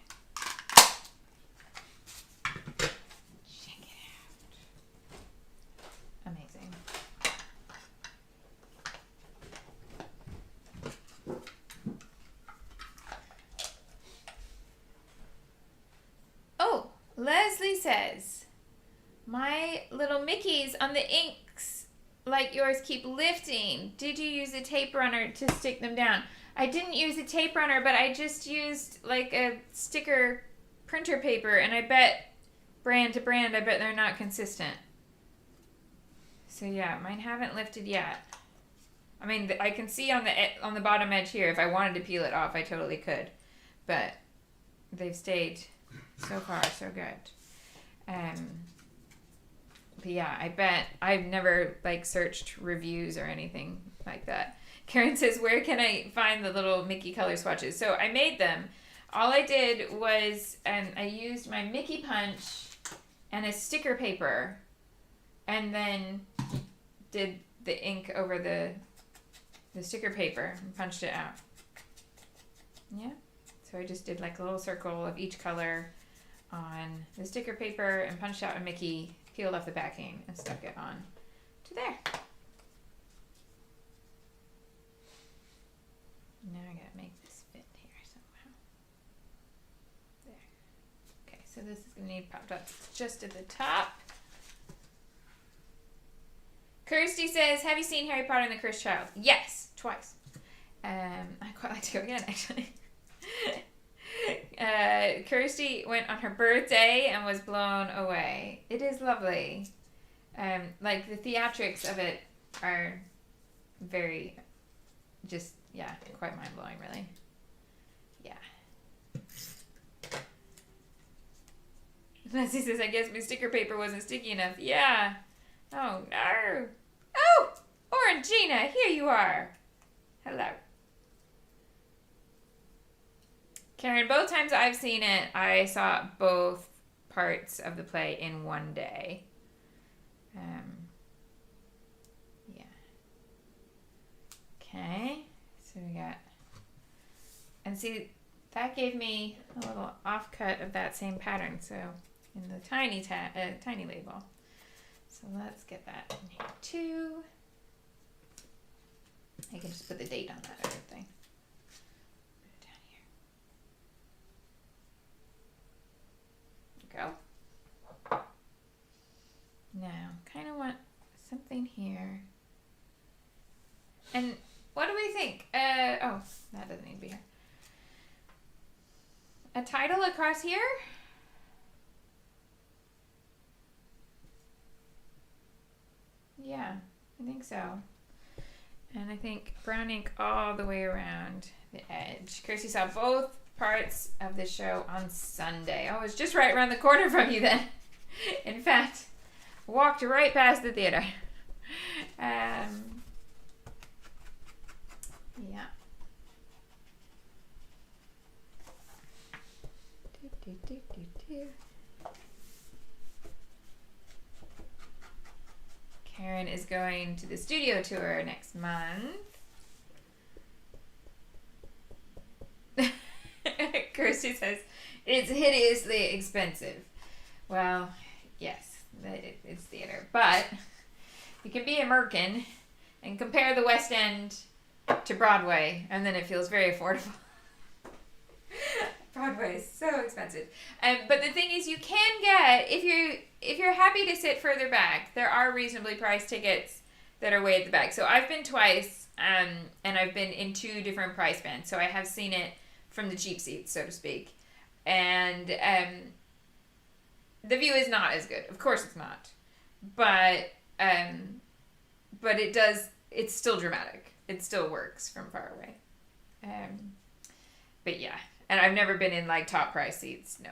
Check it out. Amazing. Oh, Leslie says, my little Mickeys on the inks like yours keep lifting. Did you use a tape runner to stick them down? I didn't use a tape runner, but I just used like a sticker printer paper, and I bet brand to brand, I bet they're not consistent. So yeah, mine haven't lifted yet. I mean, I can see on the bottom edge here, if I wanted to peel it off, I totally could. But they've stayed so far, so good. But yeah, I bet I've never like searched reviews or anything like that. Karen says, where can I find the little Mickey color swatches? So I made them. All I did was, I used my Mickey punch and a sticker paper, and then did the ink over the sticker paper and punched it out. Yeah. So I just did like a little circle of each color on the sticker paper and punched out a Mickey, peeled off the backing, and stuck it on to there. Now I gotta make this fit here somehow. There. Okay, so this is gonna need pop dots just at the top. Kirsty says, have you seen Harry Potter and the Cursed Child? Yes, twice. I quite like to go again, actually. Kirsty went on her birthday and was blown away. It is lovely. Like the theatrics of it are very, just, yeah, quite mind-blowing, really. Yeah. Leslie says, I guess my sticker paper wasn't sticky enough. Yeah. Oh, no. Oh, Orangina, here you are. Hello. Karen, both times I've seen it, I saw both parts of the play in one day. Yeah. Okay, so we got, and see, that gave me a little offcut of that same pattern, so in the tiny label. So let's get that in here too. I can just put the date on that or everything. Put it down here. Go. Now, kind of want something here. And what do we think? Oh, that doesn't need to be here. A title across here? Yeah, I think so. And I think brown ink all the way around the edge. Kirsty saw both parts of the show on Sunday. Oh, it was just right around the corner from you then. In fact, walked right past the theater. Yeah. Karen is going to the studio tour next month. Kirsty says, it's hideously expensive. Well, yes, it's theater. But you can be American and compare the West End to Broadway, and then it feels very affordable. Broadway is so expensive. But the thing is, you can get, if you're happy to sit further back, there are reasonably priced tickets that are way at the back. So I've been twice, and I've been in 2 different price bands. So I have seen it from the cheap seats, so to speak. And the view is not as good. Of course it's not. But it's still dramatic. It still works from far away. But yeah. And I've never been in like top price seats, no.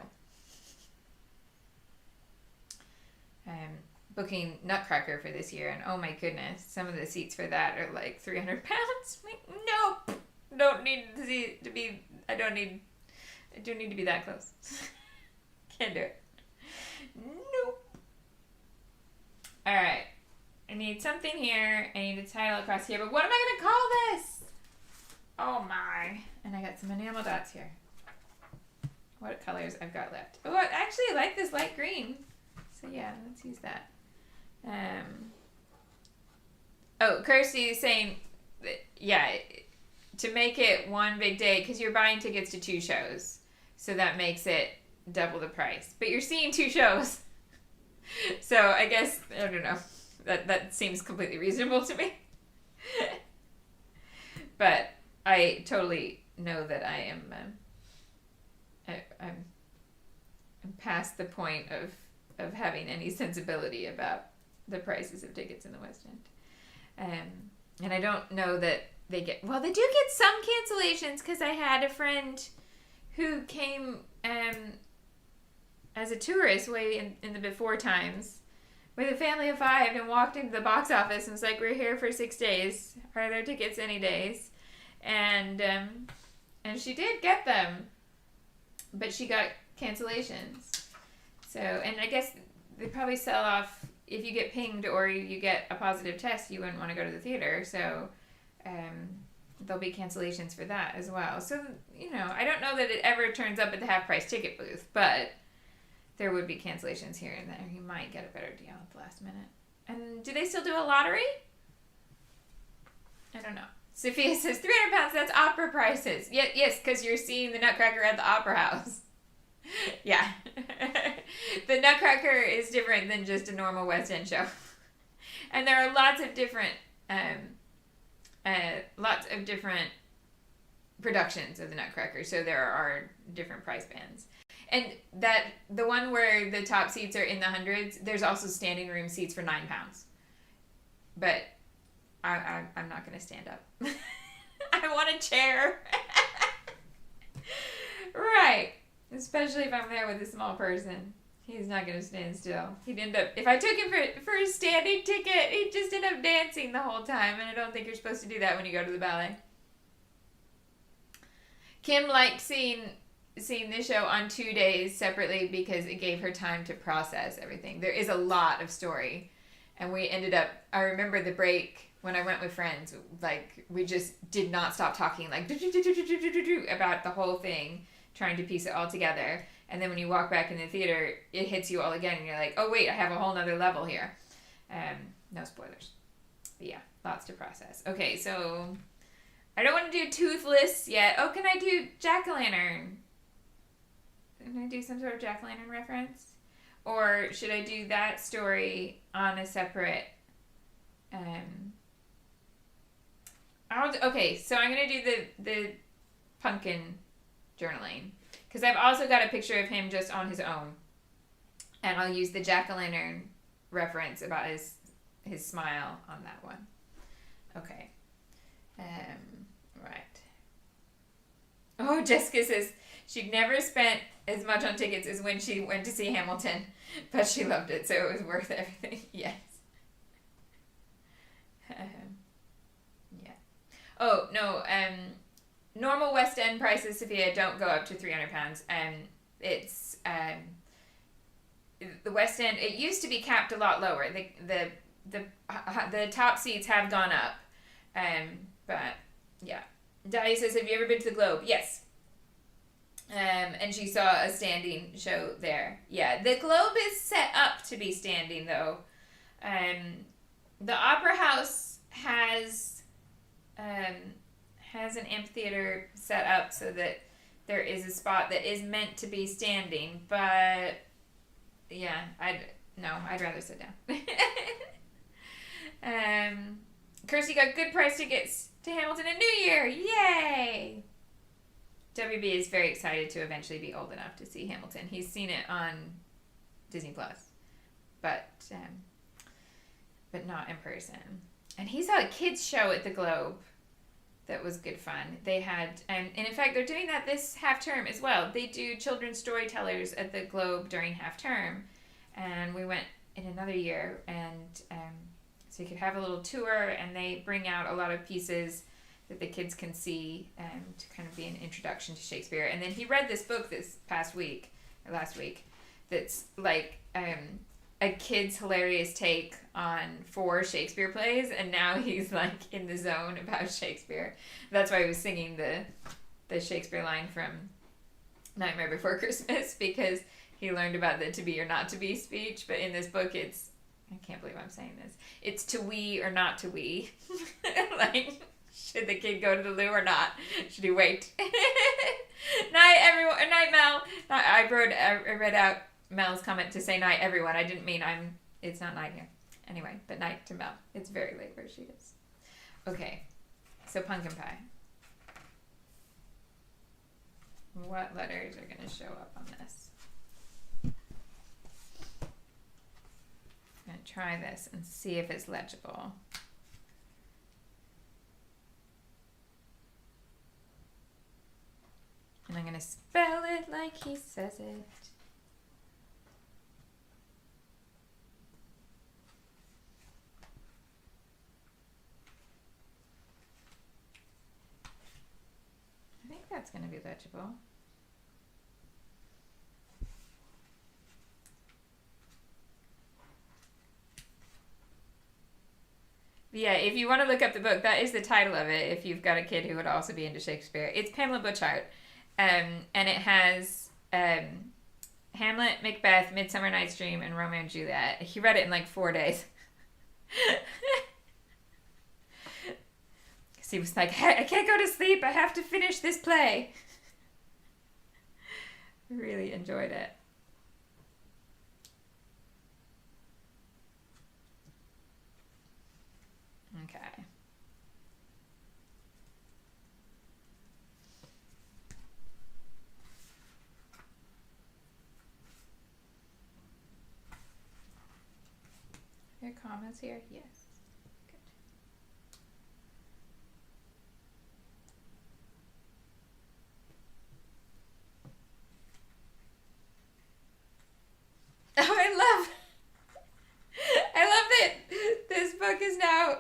Booking Nutcracker for this year, and oh my goodness, some of the seats for that are like £300. Nope, I don't need to be that close. Can't do it. Nope. All right, I need something here. I need a title across here, but what am I gonna call this? Oh my! And I got some enamel dots here. What colors I've got left? Oh, actually, I like this light green. So yeah, let's use that. Kirsty is saying that, yeah, to make it one big day, because you're buying tickets to 2 shows, so that makes it double the price. But you're seeing 2 shows, so I guess I don't know. That seems completely reasonable to me. But I totally know that I am. I'm past the point of having any sensibility about the prices of tickets in the West End. And I don't know that they do get some cancellations, because I had a friend who came as a tourist way in the before times with a family of 5 and walked into the box office and was like, we're here for 6 days. Are there tickets any days? And she did get them, but she got cancellations. So, and I guess they probably sell off if you get pinged or you get a positive test. You wouldn't want to go to the theater, so there'll be cancellations for that as well. So, I don't know that it ever turns up at the half-price ticket booth, but there would be cancellations here and there. You might get a better deal at the last minute. And do they still do a lottery? I don't know. Sophia says, £300, that's opera prices. Yes, because you're seeing the Nutcracker at the Opera House. Yeah. The Nutcracker is different than just a normal West End show. And there are lots of different productions of the Nutcracker, so there are different price bands. And the one where the top seats are in the hundreds, there's also standing room seats for £9. But I'm not going to stand up. I want a chair. Right. Especially if I'm there with a small person. He's not going to stand still. He'd end up, if I took him for a standing ticket, he'd just end up dancing the whole time. And I don't think you're supposed to do that when you go to the ballet. Kim liked seeing this show on 2 days separately because it gave her time to process everything. There is a lot of story. And we ended up, I remember the break when I went with friends, like, we just did not stop talking, like, about the whole thing, trying to piece it all together. And then when you walk back in the theater, it hits you all again, and you're like, oh, wait, I have a whole nother level here. No spoilers. But yeah, lots to process. Okay, so I don't want to do Toothless yet. Oh, can I do Jack-o'-lantern? Can I do some sort of Jack-o'-lantern reference? Or should I do that story on a separate... Okay, so I'm going to do the pumpkin journaling. Because I've also got a picture of him just on his own. And I'll use the jack-o'-lantern reference about his smile on that one. Okay. Right. Oh, Jessica says she'd never spent as much on tickets as when she went to see Hamilton, but she loved it, so it was worth everything. Yes. Yeah. Oh, no, normal West End prices, Sophia, don't go up to £300. It's, the West End, it used to be capped a lot lower. The top seats have gone up. But, yeah. Dahlia says, have you ever been to the Globe? Yes. And she saw a standing show there. Yeah, the Globe is set up to be standing, though. The Opera House has an amphitheater set up so that there is a spot that is meant to be standing, but yeah, I'd rather sit down. Kirsty got good price tickets to Hamilton and New Year. Yay! WB is very excited to eventually be old enough to see Hamilton. He's seen it on Disney Plus, but not in person. And he saw a kids show at the Globe that was good fun. They had, and in fact, they're doing that this half term as well. They do children's storytellers at the Globe during half term, and we went in another year, and so you could have a little tour, and they bring out a lot of pieces that the kids can see to kind of be an introduction to Shakespeare. And then he read this book this last week, that's like a kid's hilarious take on 4 Shakespeare plays, and now he's like in the zone about Shakespeare. That's why he was singing the Shakespeare line from Nightmare Before Christmas, because he learned about the to be or not to be speech. But in this book, it's, I can't believe I'm saying this, it's to we or not to we. Like, should the kid go to the loo or not? Should he wait? Night, everyone. Night, Mel. I read out Mel's comment to say night, everyone. I didn't mean it's not night here. Anyway, but night to Mel. It's very late where she is. Okay, so pumpkin pie. What letters are going to show up on this? I'm going to try this and see if it's legible. And I'm going to spell it like he says it. I think that's going to be legible. Yeah, if you want to look up the book, that is the title of it, if you've got a kid who would also be into Shakespeare. It's Pamela Butchart. And it has Hamlet, Macbeth, Midsummer Night's Dream, and Romeo and Juliet. He read it in like 4 days. Because he was like, hey, I can't go to sleep. I have to finish this play. Really enjoyed it. Okay. Are there comments here? Yes. Good. Oh, I love that this book is now,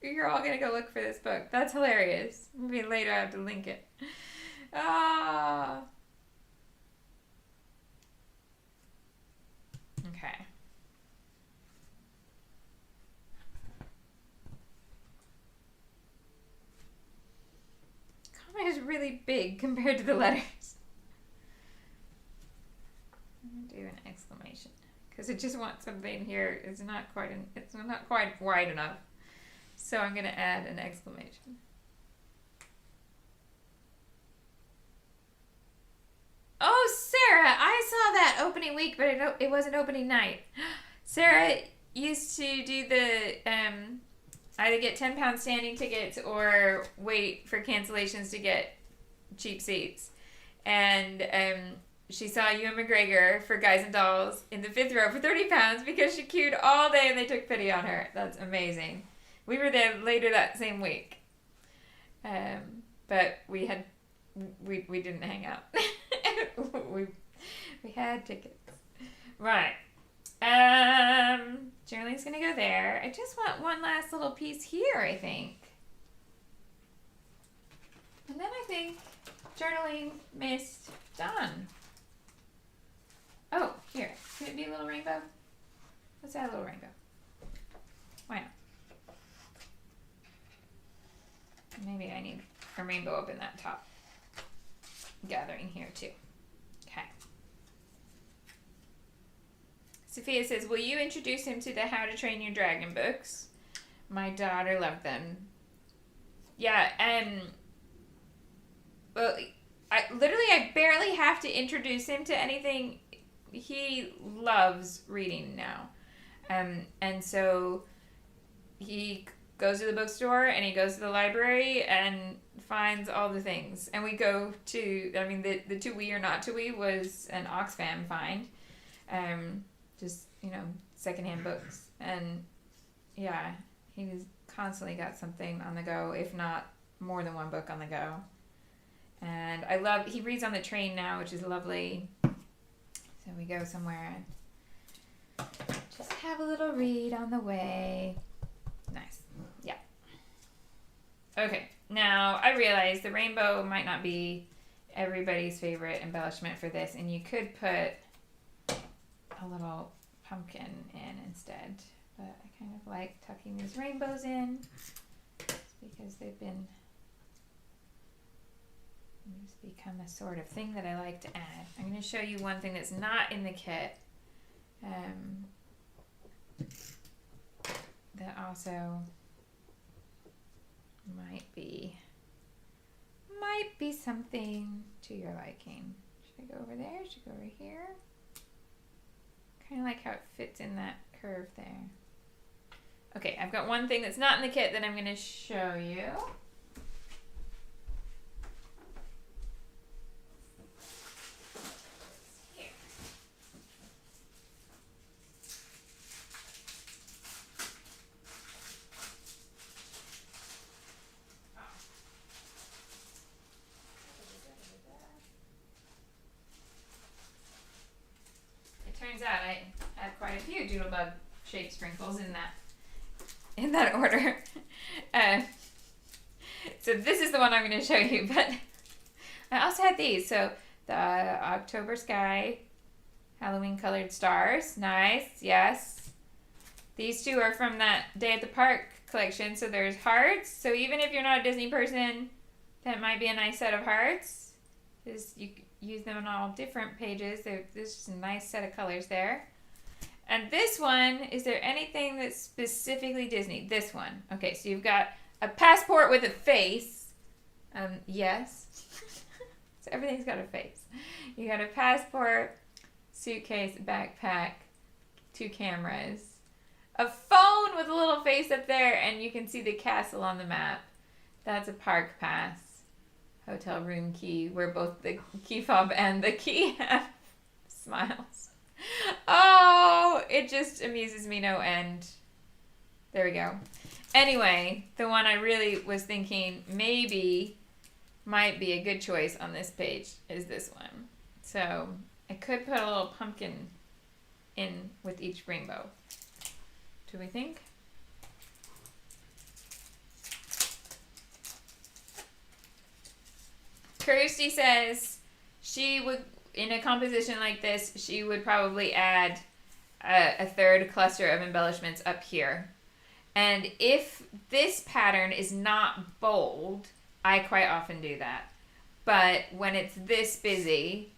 you're all gonna go look for this book. That's hilarious. Maybe later I have to link it. Ah. Okay. Comment is really big compared to the letters. I'm gonna do an exclamation because it just wants something here. It's not quite wide enough. So I'm gonna add an exclamation. Oh, Sarah, I saw that opening week, but it wasn't opening night. Sarah used to do the either get £10 standing tickets or wait for cancellations to get cheap seats. And she saw Ewan McGregor for Guys and Dolls in the 5th row for £30 because she queued all day and they took pity on her. That's amazing. We were there later that same week. But we didn't hang out. we had tickets. Right. Journaling's gonna go there. I just want one last little piece here, I think. And then I think journaling mist done. Oh, here. Could it be a little rainbow? Let's add a little rainbow. Why not? Maybe I need a rainbow up in that top gathering here too. Okay. Sophia says, will you introduce him to the How to Train Your Dragon books? My daughter loved them. Yeah, well, I barely have to introduce him to anything. He loves reading now. And so he goes to the bookstore and he goes to the library and finds all the things. And we go to, the To We or Not To We was an Oxfam find. Just, secondhand books. And yeah, he's constantly got something on the go, if not more than one book on the go. And he reads on the train now, which is lovely. So we go somewhere and just have a little read on the way. Nice. Yeah. Okay. Now, I realize the rainbow might not be everybody's favorite embellishment for this, and you could put a little pumpkin in instead. But I kind of like tucking these rainbows in because they've become a sort of thing that I like to add. I'm going to show you one thing that's not in the kit that also might be something to your liking. Should I go over there? Should I go over here? Kind of like how it fits in that curve there. Okay, I've got one thing that's not in the kit that I'm going to show you. Turns out I had quite a few Doodlebug shaped sprinkles in that order. So this is the one I'm going to show you, but I also had these. So the October Sky Halloween colored stars. Nice. Yes. These two are from that Day at the Park collection. So there's hearts. So even if you're not a Disney person, that might be a nice set of hearts. You use them on all different pages. There's just a nice set of colors there. And this one, is there anything that's specifically Disney? This one. Okay, so you've got a passport with a face. Yes. So everything's got a face. You got a passport, suitcase, backpack, 2 cameras, a phone with a little face up there, and you can see the castle on the map. That's a park pass. Hotel room key, where both the key fob and the key have smiles. Oh, it just amuses me no end. There we go. Anyway, the one I really was thinking maybe might be a good choice on this page is this one. So I could put a little pumpkin in with each rainbow. Do we think? Kirsty says she would, in a composition like this, she would probably add a third cluster of embellishments up here. And if this pattern is not bold, I quite often do that. But when it's this busy,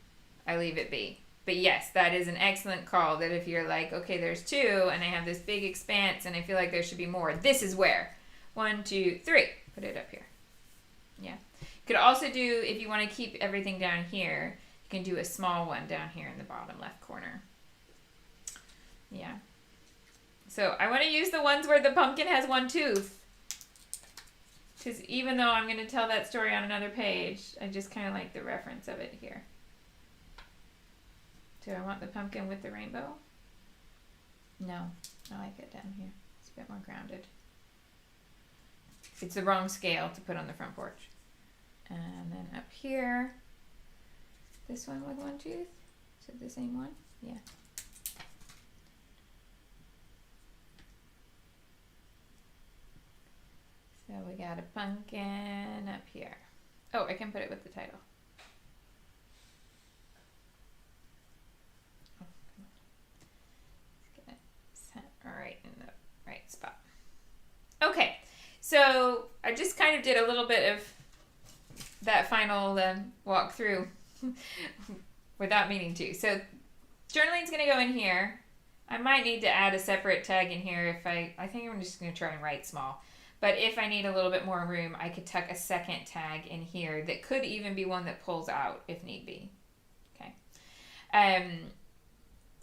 I leave it be. But yes, that is an excellent call, that if you're like, okay, there's 2 and I have this big expanse and I feel like there should be more, this is where. 1, 2, 3. Put it up here. Yeah. You could also do, if you want to keep everything down here, you can do a small one down here in the bottom left corner. Yeah. So I want to use the ones where the pumpkin has 1 tooth. Because even though I'm going to tell that story on another page, I just kind of like the reference of it here. Do I want the pumpkin with the rainbow? No, I like it down here. It's a bit more grounded. It's the wrong scale to put on the front porch. And then up here, this one with one tooth. Is it the same one? Yeah. So we got a pumpkin up here. Oh, I can put it with the title. Oh, come on. Let's get it set right in the right spot. Okay, so I just kind of did a little bit of that final walkthrough without meaning to. So journaling's going to go in here. I might need to add a separate tag in here if I think I'm just going to try and write small. But if I need a little bit more room, I could tuck a second tag in here that could even be one that pulls out if need be. Okay.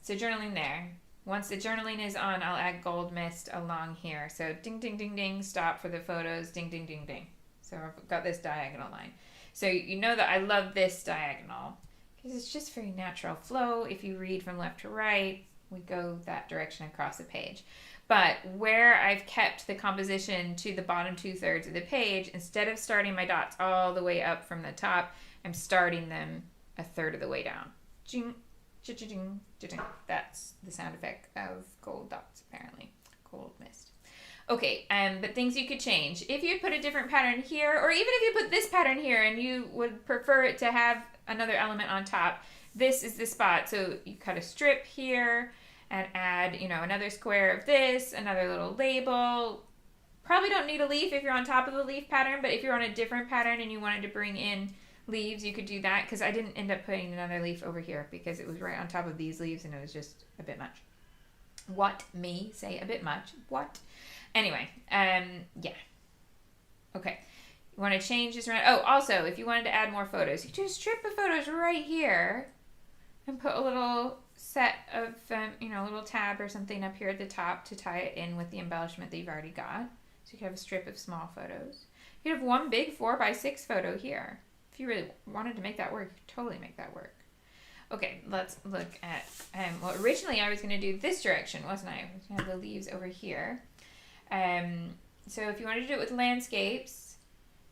So journaling there. Once the journaling is on, I'll add gold mist along here. So ding, ding, ding, ding, stop for the photos, ding, ding, ding, ding. So I've got this diagonal line. So you know that I love this diagonal because it's just very natural flow. If you read from left to right, we go that direction across the page. But where I've kept the composition to the bottom 2/3 of the page, instead of starting my dots all the way up from the top, I'm starting them 1/3 of the way down. Ching, ching, ching. That's the sound effect of gold dots, apparently. Gold mist. Okay, but things you could change. If you put a different pattern here, or even if you put this pattern here and you would prefer it to have another element on top, this is the spot. So you cut a strip here and add, another square of this, another little label. Probably don't need a leaf if you're on top of the leaf pattern, but if you're on a different pattern and you wanted to bring in leaves, you could do that, because I didn't end up putting another leaf over here because it was right on top of these leaves and it was just a bit much. What? Me? Say a bit much? What? Anyway, yeah. Okay. You want to change this around. Oh, also, if you wanted to add more photos, you just strip the photos right here and put a little set of, a little tab or something up here at the top to tie it in with the embellishment that you've already got. So you could have a strip of small photos. You could have one big 4x6 photo here. If you really wanted to make that work, you could totally make that work. Okay, let's look at, well, originally I was going to do this direction, wasn't I? I was going to have the leaves over here. So if you wanted to do it with landscapes,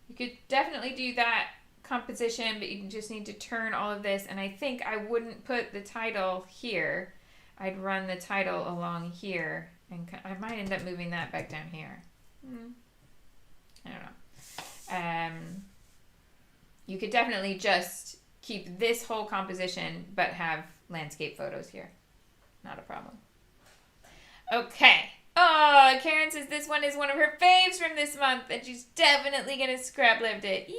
you could definitely do that composition, but you just need to turn all of this, and I think I wouldn't put the title here. I'd run the title along here, and I might end up moving that back down here. I don't know. You could definitely just keep this whole composition, but have landscape photos here. Not a problem. Okay. Oh, Karen says this one is one of her faves from this month, and she's definitely going to scrap lift it. Yay!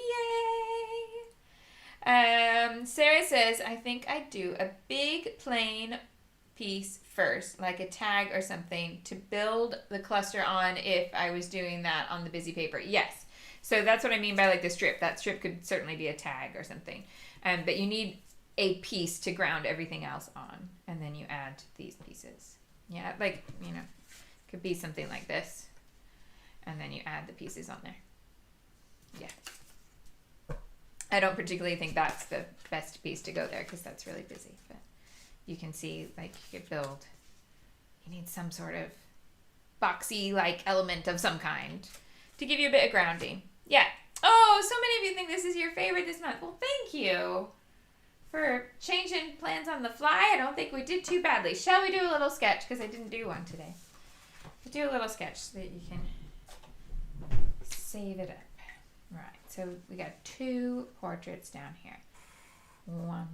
Sarah says, I think I'd do a big plain piece first, like a tag or something, to build the cluster on if I was doing that on the busy paper. Yes. So that's what I mean by like the strip. That strip could certainly be a tag or something. But you need a piece to ground everything else on, and then you add these pieces. Yeah, like, could be something like this, and then you add the pieces on there. Yeah. I don't particularly think that's the best piece to go there because that's really busy, but you can see, like, you could build, you need some sort of boxy, like, element of some kind to give you a bit of grounding. Yeah. Oh, so many of you think this is your favorite this month. Well, thank you for changing plans on the fly. I don't think we did too badly. Shall we do a little sketch? Because I didn't do one today. We'll do a little sketch so that you can save it up. Right, so we got 2 portraits down here. 1.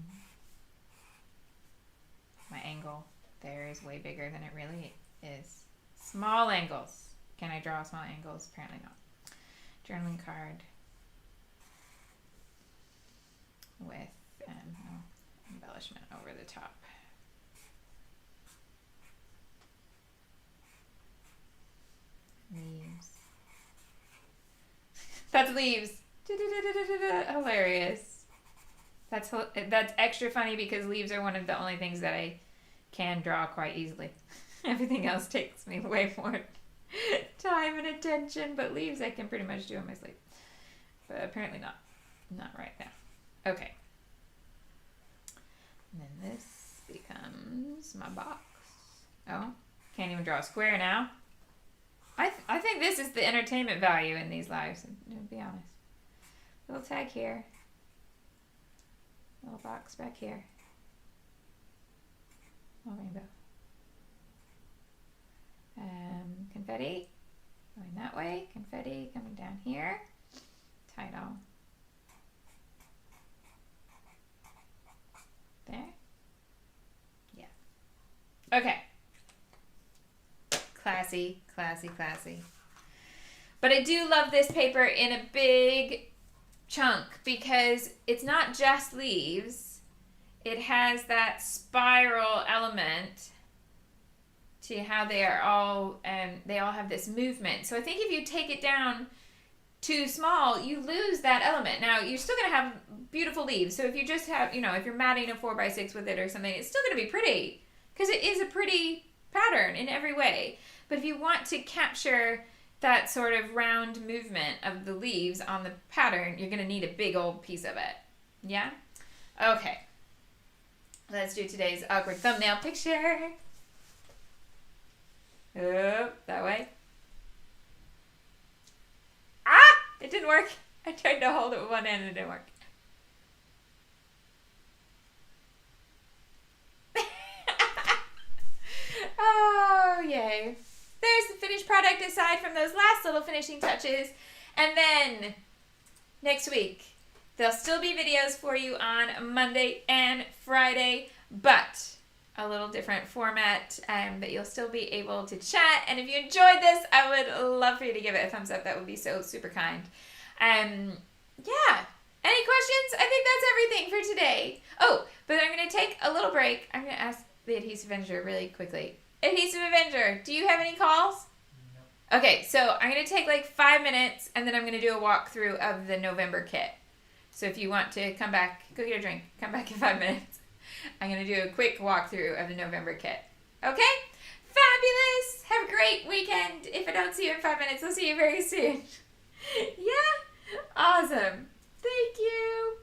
My angle there is way bigger than it really is. Small angles. Can I draw small angles? Apparently not. Journaling card with embellishment over the top. Leaves. That's leaves. Hilarious. That's extra funny because leaves are one of the only things that I can draw quite easily. Everything else takes me way more time and attention, but leaves I can pretty much do in my sleep. But apparently not. Not right now. Okay. And then this becomes my box. Oh, can't even draw a square now. I think this is the entertainment value in these lives, to be honest. Little tag here. Little box back here. Little rainbow. Confetti going that way. Confetti coming down here. Title. There. Yeah. Okay. Classy, classy, classy. But I do love this paper in a big chunk because it's not just leaves. It has that spiral element to how they are all, they all have this movement. So I think if you take it down too small, you lose that element. Now, you're still going to have beautiful leaves. So if you just have, if you're matting a 4x6 with it or something, it's still going to be pretty because it is a pretty pattern in every way. But if you want to capture that sort of round movement of the leaves on the pattern, you're going to need a big old piece of it. Yeah? Okay. Let's do today's awkward thumbnail picture. Oh, that way. Ah! It didn't work. I tried to hold it with one hand and it didn't work. Oh, yay. There's the finished product aside from those last little finishing touches. And then next week, there'll still be videos for you on Monday and Friday, but a little different format, but you'll still be able to chat. And if you enjoyed this, I would love for you to give it a thumbs up. That would be so super kind. Yeah. Any questions? I think that's everything for today. Oh, but I'm going to take a little break. I'm going to ask the Adhesive Avenger really quickly. Adhesive Avenger, do you have any calls? No. Okay, so I'm going to take like 5 minutes, and then I'm going to do a walkthrough of the November kit. So if you want to come back, go get a drink, come back in 5 minutes. I'm going to do a quick walkthrough of the November kit. Okay? Fabulous! Have a great weekend. If I don't see you in 5 minutes, I'll see you very soon. Yeah? Awesome. Thank you.